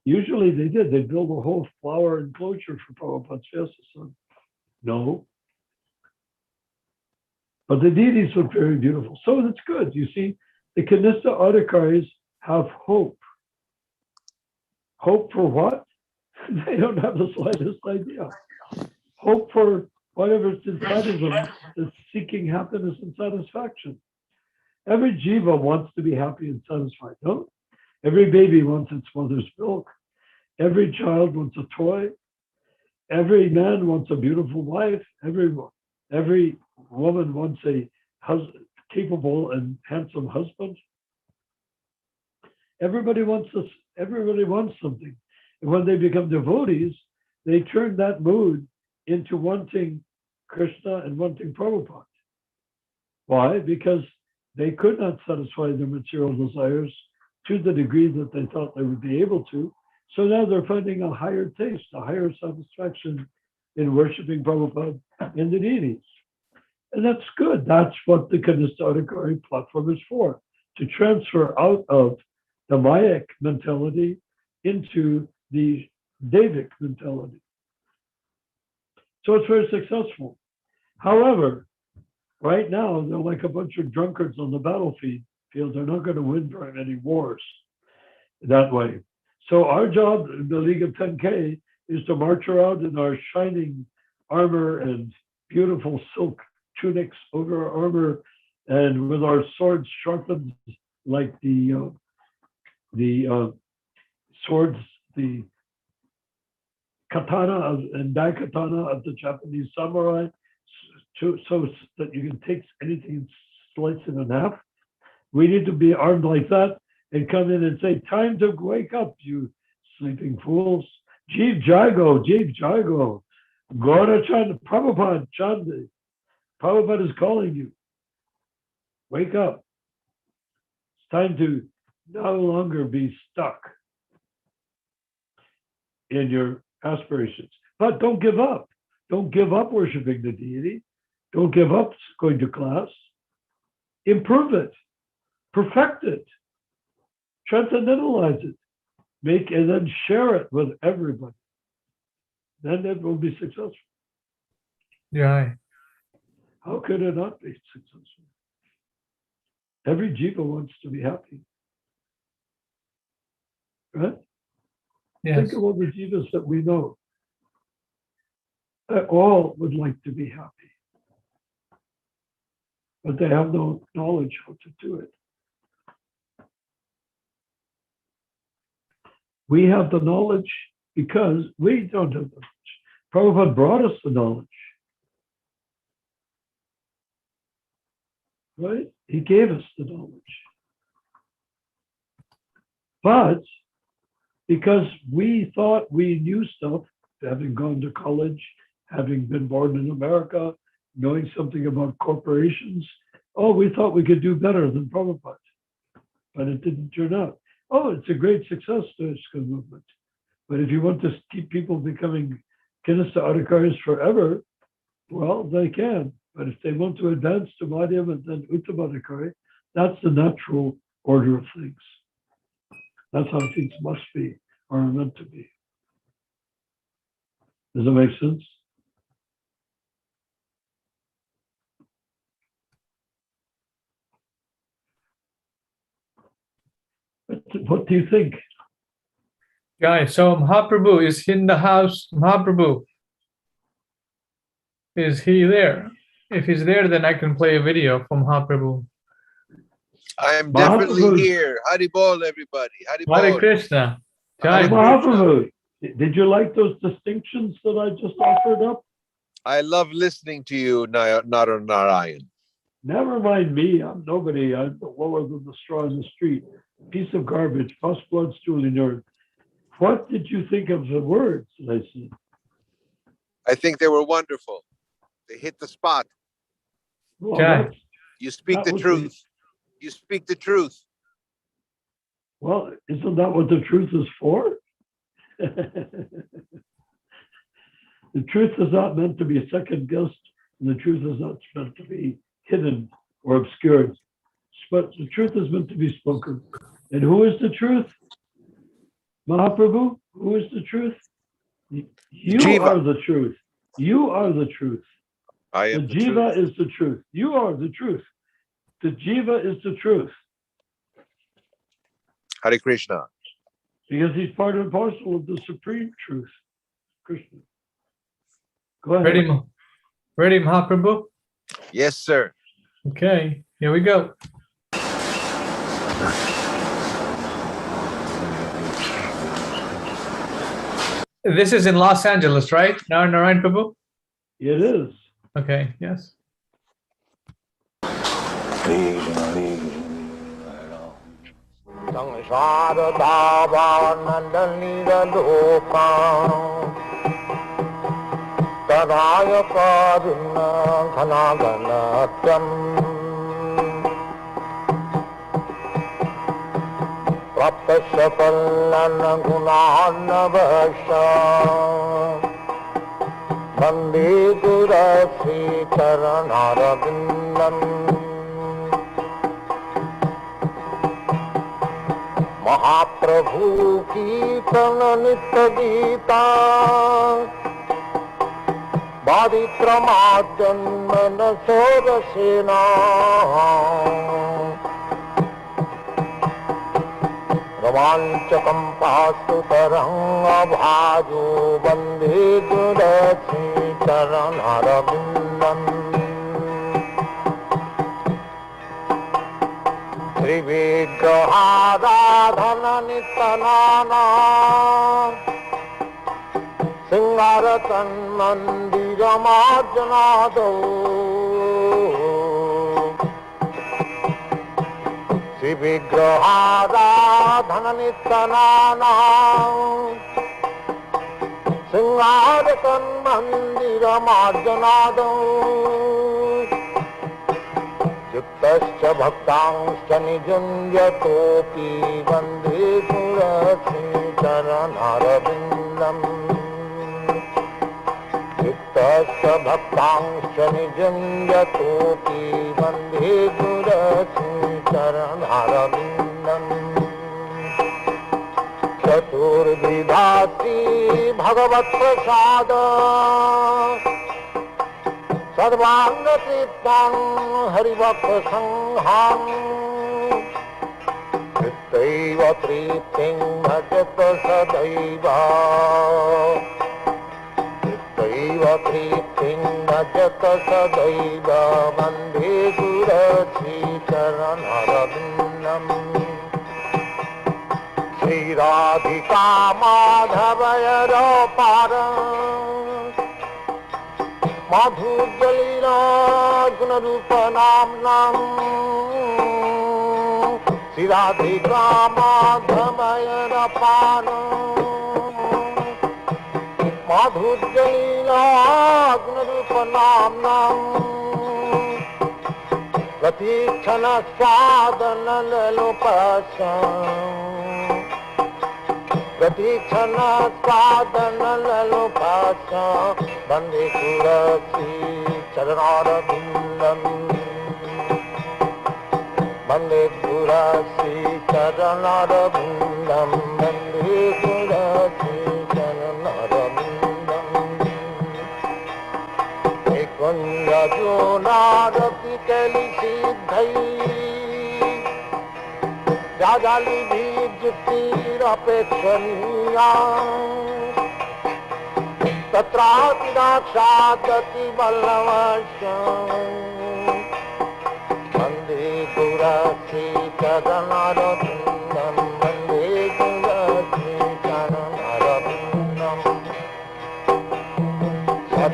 Usually they did. They built a whole flower enclosure for Prabhupada's Vyasa-san. No. But the deities look very beautiful. So that's good. You see, the Kanistha Adhikaris have hope. Hope for what? They don't have the slightest idea. Hope for whatever's inside of them is seeking happiness and satisfaction. Every jiva wants to be happy and satisfied, no? Every baby wants its mother's milk. Every child wants a toy. Every man wants a beautiful wife. Every woman wants a capable and handsome husband. Everybody wants this. Everybody wants something. And when they become devotees, they turn that mood into wanting Krishna and wanting Prabhupada. Why? Because they could not satisfy their material desires to the degree that they thought they would be able to. So now they're finding a higher taste, a higher satisfaction in worshiping Prabhupada and the deities. And that's good. That's what the Kanistha Adhikari platform is for, to transfer out of the Mayak mentality into the Devic mentality. So it's very successful. However, right now, they're like a bunch of drunkards on the battlefield. They're not going to win very many wars that way. So our job in the League of 10K is to march around in our shining armor and beautiful silk tunics over our armor, and with our swords sharpened like the swords, the katana and daikatana of the Japanese samurai, so that you can take anything and slice it in half. We need to be armed like that and come in and say, time to wake up, you sleeping fools. Jeev Jago, Jeev Jago. Gaura Chand, Prabhupada Chand. Prabhupada is calling you. Wake up. It's time to no longer be stuck in your aspirations. But don't give up. Don't give up worshiping the deity. Don't give up going to class. Improve it. Perfect it. Transcendentalize it. Make and then share it with everybody. Then it will be successful. Yeah. How could it not be successful? Every jiva wants to be happy. Right? Yes. Think of all the jivas that we know. They all would like to be happy. But they have no knowledge how to do it. We have the knowledge because we don't have the knowledge. Prabhupada brought us the knowledge. Right? He gave us the knowledge. But because we thought we knew stuff, having gone to college, having been born in America, knowing something about corporations, we thought we could do better than Prabhupada. But it didn't turn out. It's a great success, the ISKCON movement. But if you want to keep people becoming Kinista Adhikaris forever, well, they can. But if they want to advance to Madhyam and then Uttama, that's the natural order of things. That's how things must be or are meant to be. Does that make sense? What do you think? Guys, so Mahaprabhu is in the house. Mahaprabhu, is he there? If he's there, then I can play a video from Mahaprabhu. I am definitely here. Hari Bol, everybody. Hari Bol. Hare Krishna. Hare Jai. Krishna. Mahaprabhu, did you like those distinctions that I just offered up? I love listening to you, Narayan. Never mind me. I'm nobody. I'm lower than the straw in the street. Piece of garbage, pus, blood, stool, and urine. What did you think of the words that I said? I think they were wonderful. They hit the spot. Well, Okay. You speak that the was truth. You speak the truth. Well, isn't that what the truth is for? The truth is not meant to be second guessed, and the truth is not meant to be hidden or obscured. But the truth is meant to be spoken. And who is the truth? Mahaprabhu, who is the truth? You Jiva. are the truth. You are the truth. I The am the jiva truth. is the truth. You are the truth. The jiva is the truth. Hare Krishna. Because he's part and parcel of the supreme truth. Krishna. Go ahead. Ready, Mahaprabhu? Yes, sir. Okay, here we go. This is in Los Angeles, right? Narayan Prabhu? It is. Okay, yes. Bande Gura Sri Charanarabindam Mahaprabhu Kirtan Nitya Gita Baditramadjanmana Sodasena Ramanchakam pastu taranga bhajo bande gurasi charanarabindam Trivigraharadhana nitanana Singaratan mandiramarjanado Vigraharadhana nitanana Singaratan mandira marjanado युक्तश्च भक्तांश्च निजुञ्जतोऽपि वन्दे गुरश्रीचरणरविन्दम् युक्तश्च भक्तांश्च निजुञ्जतोऽपि वन्दे गुरश्रीचरणरविन्दम् चतुर्विधास्ति भगवत्प्रसाद सर्वाङ्गतृप्तं हरिभक्तसंघं तृप्तैव तृप्तिं भजत सदैव तृप्तैव तृप्तिं भजत सदैव वन्दे गुरश्रीचरणरविन्दम् श्रीराधिका माधवयरपार माधुर्यलीला गुणरूपनाम्नाम् श्रीराधिका माधवयरपार माधुर्यलीला गुणरूपनाम्नाम् प्रतीक्षणस्वादनलोपस्याम् प्रतीक्षणस्वादनलोपस्याम् वन्दे गुरश्रीचरणरविन्दम् वन्दे गुरश्रीचरणरविन्दम् वन्दे गुरश्रीचरणरविन्दम् निकुञ्जजोनारति कैलिसिद्धैः जाजालिभिर्जुक्तिरपेक्षणीया तत्रापि दाक्षादति वल्लभस्याम् वन्दे गुरश्रीचरणरविन्दम् वन्दे गुरश्रीचरणरविन्दम्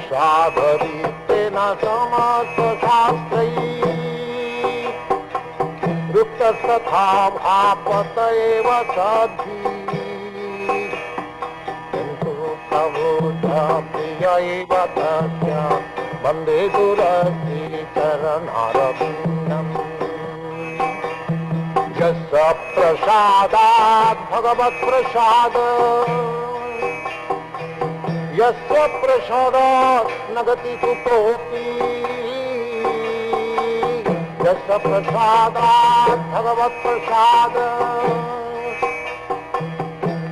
साधरीतेन समस्तशास्त्रैः रुक्तस्तथा भापत एव सद्धि किन्तु प्रबोधप्रिय एव तस्य वन्दे गुरश्रीचरणरविन्दम् यस्य प्रसादात् भगवत्प्रसाद यस्य प्रसादात् न गति कुतोऽपि यस्य प्रसादात् भगवत्प्रसाद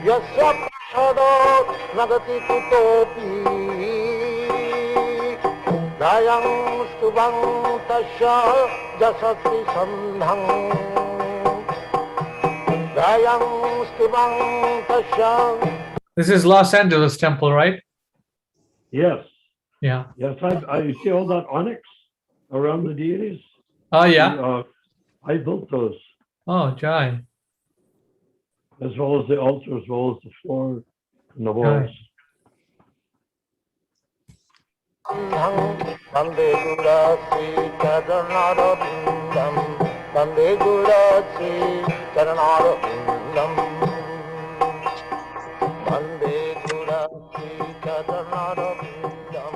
यस्य प्रसादात् न गति कुतोऽपि ध्यायं स्तुवं तस्य यशस्वी सन्धं ध्यायं स्तुवं तस्य. This is Los Angeles temple, right? Yes. Yeah. Yes, I see all that onyx around the deities. Oh, yeah. I built those, Oh, Jai. as well as the altar, as well as the floor and the walls. Vande Gurashreecharanarabindam Vande Gurashreecharanarabindam Vande Gurashreecharanarabindam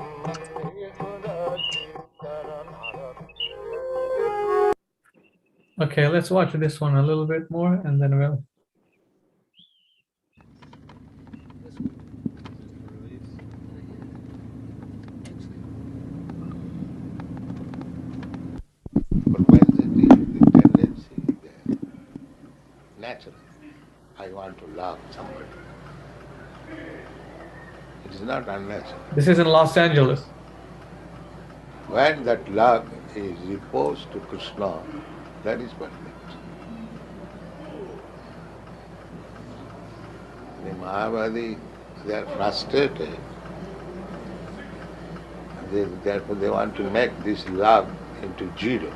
Vande Gurashreecharanarabindam. Okay, let's watch this one a little bit more and then we'll. But why is it the tendency there? Natural. I want to love somebody. It is not unnatural. This is in Los Angeles. When that love is reposed to Krishna, that is perfect. The Mahabharati, they are frustrated. Therefore they want to make this love into zero.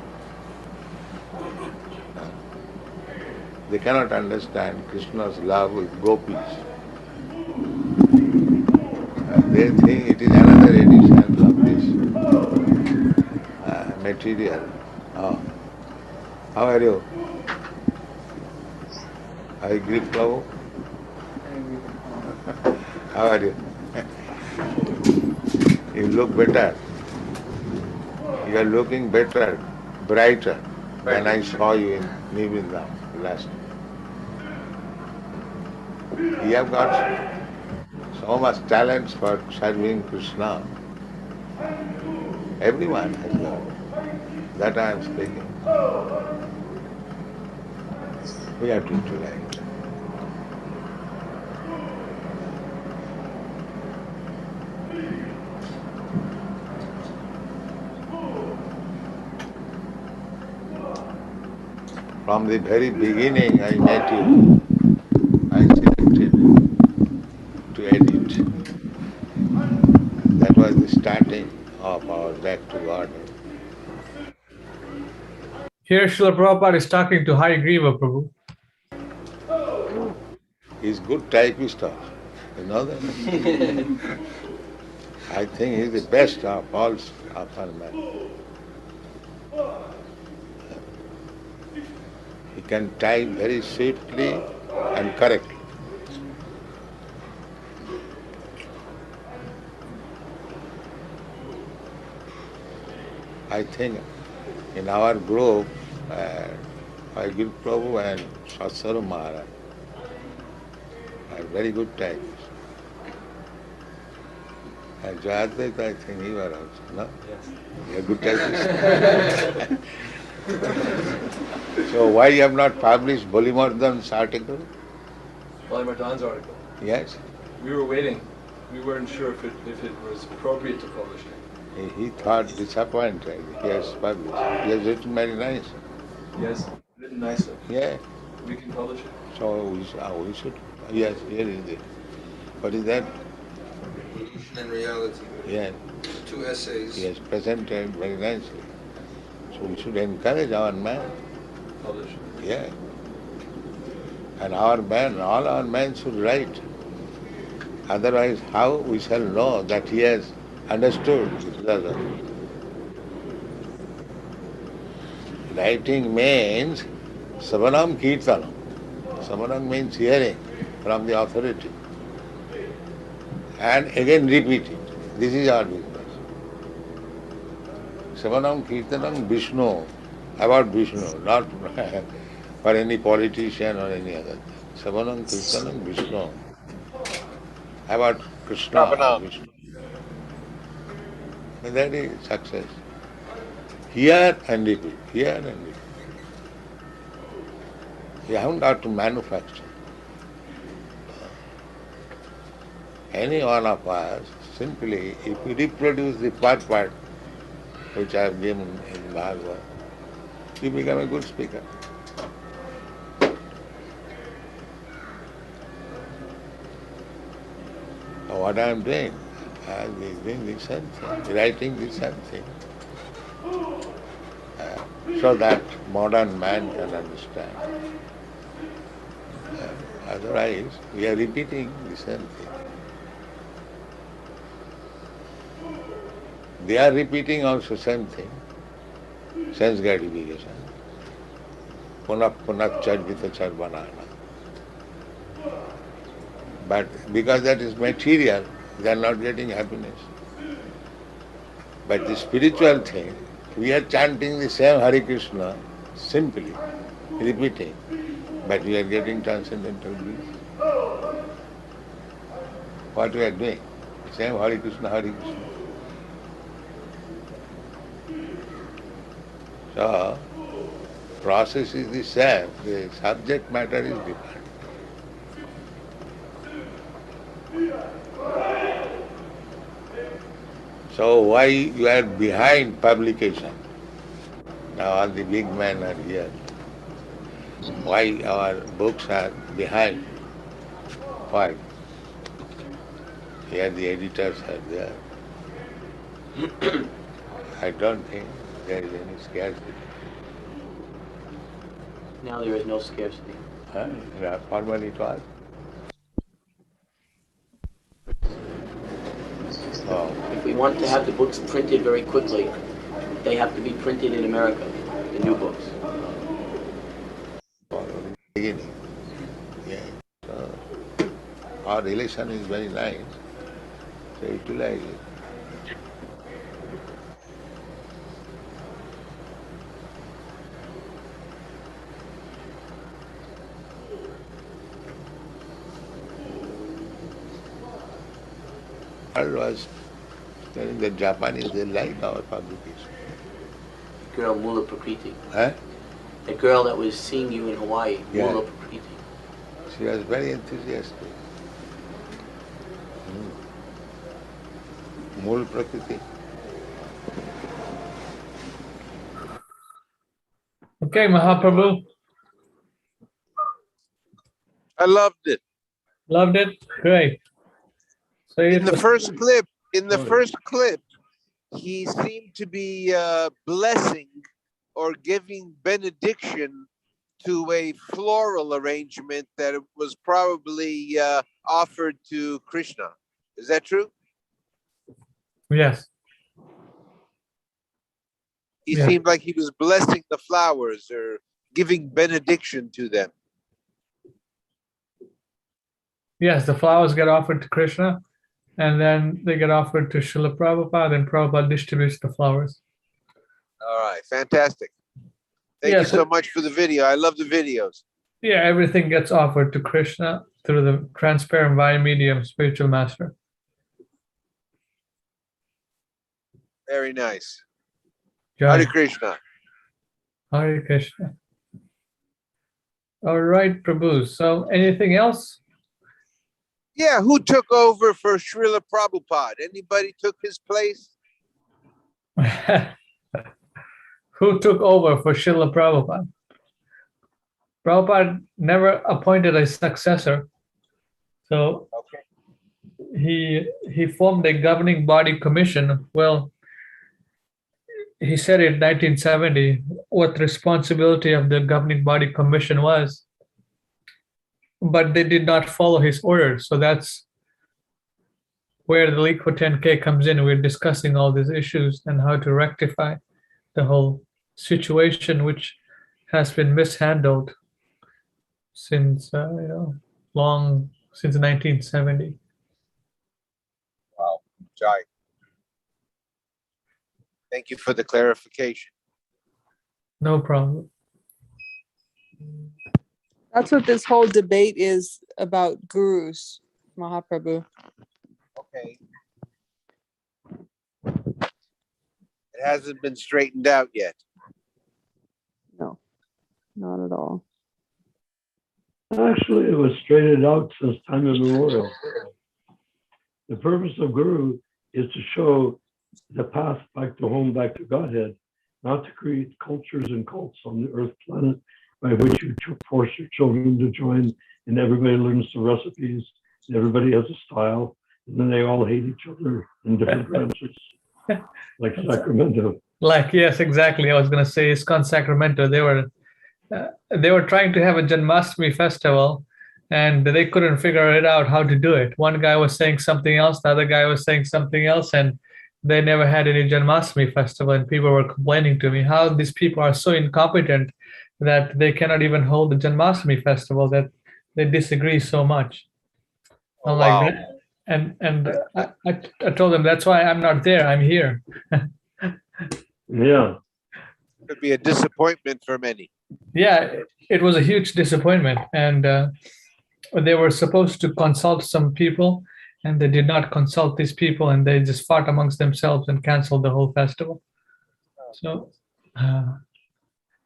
They cannot understand Krishna's love with gopis. They think it is another edition of this material. Oh. How are you? Are you Greek, Prabhu? How are you? You look better. You are looking better brighter than I saw you in Nivindam last. You have got so much talent for serving Krishna. Everyone has got. That I am speaking. We have to utilize. From the very beginning I met you, I selected to edit. That was the starting of our back to God. Here Srila Prabhupada is talking to Hari Griva Prabhu. He's good typist of, you know that? I think he's the best of all of our men. He can type very swiftly and correctly. I think in our group, Guru Prabhu and Satsaru Maharaj are very good typists. And Jayadvaita, I think he was also, no? Yes. You are good typist. So why you have not published Bolimardhan's article? Bolimardhan's article? Yes. We were waiting. We weren't sure if it was appropriate to publish it. He thought disappointed. He has published. He has written very nice. Yes, written nicely. Yeah. We can publish it. So we should. Yes, here is it. What is that? Illusion and Reality. Yes. 2 essays. He has presented very nicely. So we should encourage our men. Publish it. Yeah. And our men, all our men should write. Otherwise, how we shall know that he has understood it doesn't. Writing means Savanam Kirtanam. Savanam means hearing from the authority. And again repeat it. This is our business. Savanam Kirtanam Vishnu, about Vishnu, not for any politician or any other. Savanam Kirtanam Vishnu, about Krishna, Vishnu. And that is success. Hear and repeat, hear and repeat. You haven't got to manufacture. Any one of us, simply, if you reproduce the purport which I have given in Bhagavad, you become a good speaker. So what I am doing? I am doing the same thing, writing the same thing, so that modern man can understand. Otherwise, we are repeating the same thing. They are repeating also same thing, sense gratification. Punah punah charvita charvanana. But because that is material, they are not getting happiness. But the spiritual thing, we are chanting the same Hare Krishna, simply, repeating, but we are getting transcendental bliss. What we are doing? Same Hare Krishna, Hare Krishna. So, process is the same, the subject matter is different. So why you are behind publication? Now all the big men are here. Why our books are behind? Why? Here the editors are there. I don't think there is any scarcity. Now there is no scarcity. Formerly it was. Oh. If we want to have the books printed very quickly, they have to be printed in America, the new books. Beginning. Yeah. So, our relation is very nice. So utilize it. world was telling the Japanese, they like our publication. Girl Mula Prakriti. Huh? The girl that was seeing you in Hawaii, Yeah. Mula Prakriti. She was very enthusiastic. Mool Prakriti. Okay, Mahaprabhu. I loved it. Loved it? Great. So In the first clip, Sorry. he seemed to be blessing or giving benediction to a floral arrangement that was probably offered to Krishna. Is that true? Yes. He Yeah. seemed like he was blessing the flowers or giving benediction to them. Yes, the flowers get offered to Krishna, and then they get offered to Srila Prabhupada, and Prabhupada distributes the flowers. All right, fantastic. Thank Yeah, you so- so much for the video. I love the videos. Yeah, everything gets offered to Krishna through the transparent via medium, spiritual master. Very nice. Jai. Hare Krishna. Hare Krishna. All right, Prabhu. So anything else? Yeah, who took over for Srila Prabhupada? Anybody took his place? Who took over for Srila Prabhupada? Prabhupada never appointed a successor. So Okay. he formed a governing body commission. Well, he said in 1970 what the responsibility of the governing body commission was, but they did not follow his orders. So that's where the Liquid 10K comes in. We're discussing all these issues and how to rectify the whole situation, which has been mishandled since long since 1970. Wow. Jai. Thank you for the clarification. No problem. That's what this whole debate is about gurus, Mahaprabhu. Okay. It hasn't been straightened out yet. No, not at all. Actually, it was straightened out since time immemorial. The purpose of Guru is to show the path back to home, back to Godhead, not to create cultures and cults on the earth planet by which you force your children to join and everybody learns the recipes, and everybody has a style, and then they all hate each other in different branches, like Sacramento. Like, yes, exactly. I was going to say ISKCON Sacramento. They were trying to have a Janmashtami festival, and they couldn't figure it out how to do it. One guy was saying something else, the other guy was saying something else, and they never had any Janmashtami festival. And people were complaining to me how these people are so incompetent that they cannot even hold the Janmashtami festival, that they disagree so much. Oh, I'm wow. like, and I told them that's why I'm not there. I'm here. Yeah. Could be a disappointment for many. Yeah, it was a huge disappointment, and they were supposed to consult some people, and they did not consult these people, and they just fought amongst themselves and canceled the whole festival. So,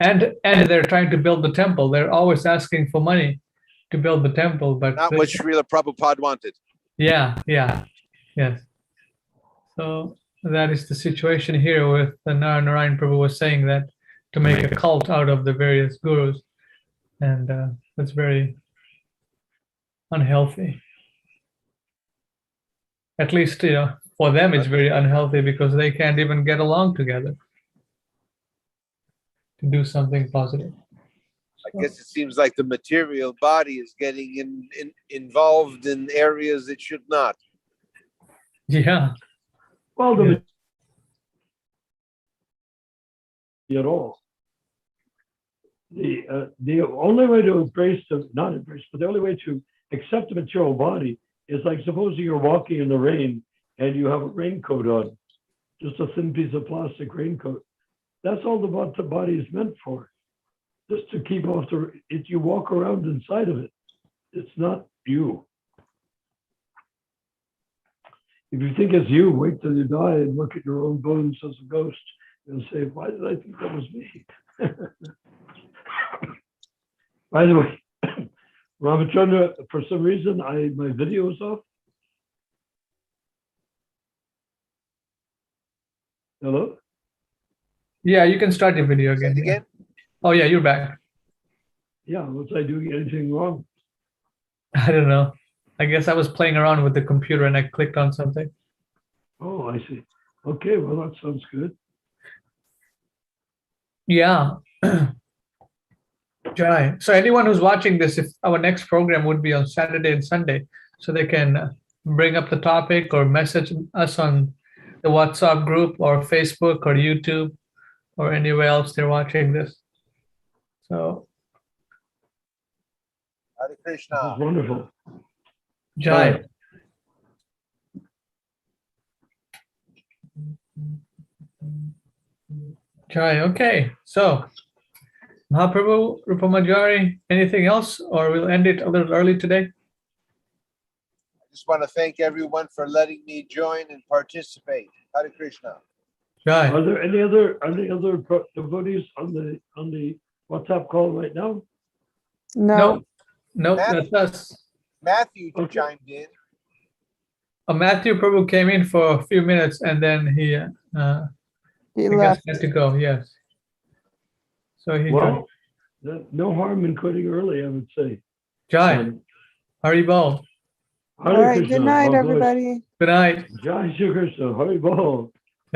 and they're trying to build the temple. They're always asking for money to build the temple, but Not what Srila Prabhupada wanted. yes. So that is the situation here with the Narayan Prabhu was saying that to make a cult out of the various gurus, and that's very unhealthy. At least, for them it's very unhealthy because they can't even get along together to do something positive. I guess it seems like the material body is getting involved in areas it should not. Yeah. Well, at all. The only way to not embrace, but the only way to accept the material body is like supposing you're walking in the rain and you have a raincoat on, just a thin piece of plastic raincoat. That's all the body is meant for, just to keep off you walk around inside of it. It's not you. If you think it's you, wait till you die and look at your own bones as a ghost and say, why did I think that was me? By the way, Ramachandra, for some reason, my video is off. Hello? Yeah, you can start your video again. Say it again? Oh yeah, you're back. Yeah, was I doing anything wrong? I don't know. I guess I was playing around with the computer and I clicked on something. Oh, I see. Okay, well, that sounds good. Yeah. Jai. So anyone who's watching this, if our next program would be on Saturday and Sunday, so they can bring up the topic or message us on the WhatsApp group or Facebook or YouTube or anywhere else they're watching this. So Hare That's Krishna. wonderful. Jai. Jai. Okay. So Mahaprabhu, Rupamajari, anything else, or we'll end it a little early today? I just want to thank everyone for letting me join and participate. Hare Krishna. Jai. Are there any other devotees on the WhatsApp call right now? No, no, Matthew. that's us. Matthew Okay. chimed in. Matthew Prabhu came in for a few minutes and then he He I guess left. had to go. Yes. So he Well, no harm in quitting early, I would say. Jai. Haribol. Hare All right. Krishna, Good night, God bless. everybody. Good night. Jai Shri Krishna, Hare Bol.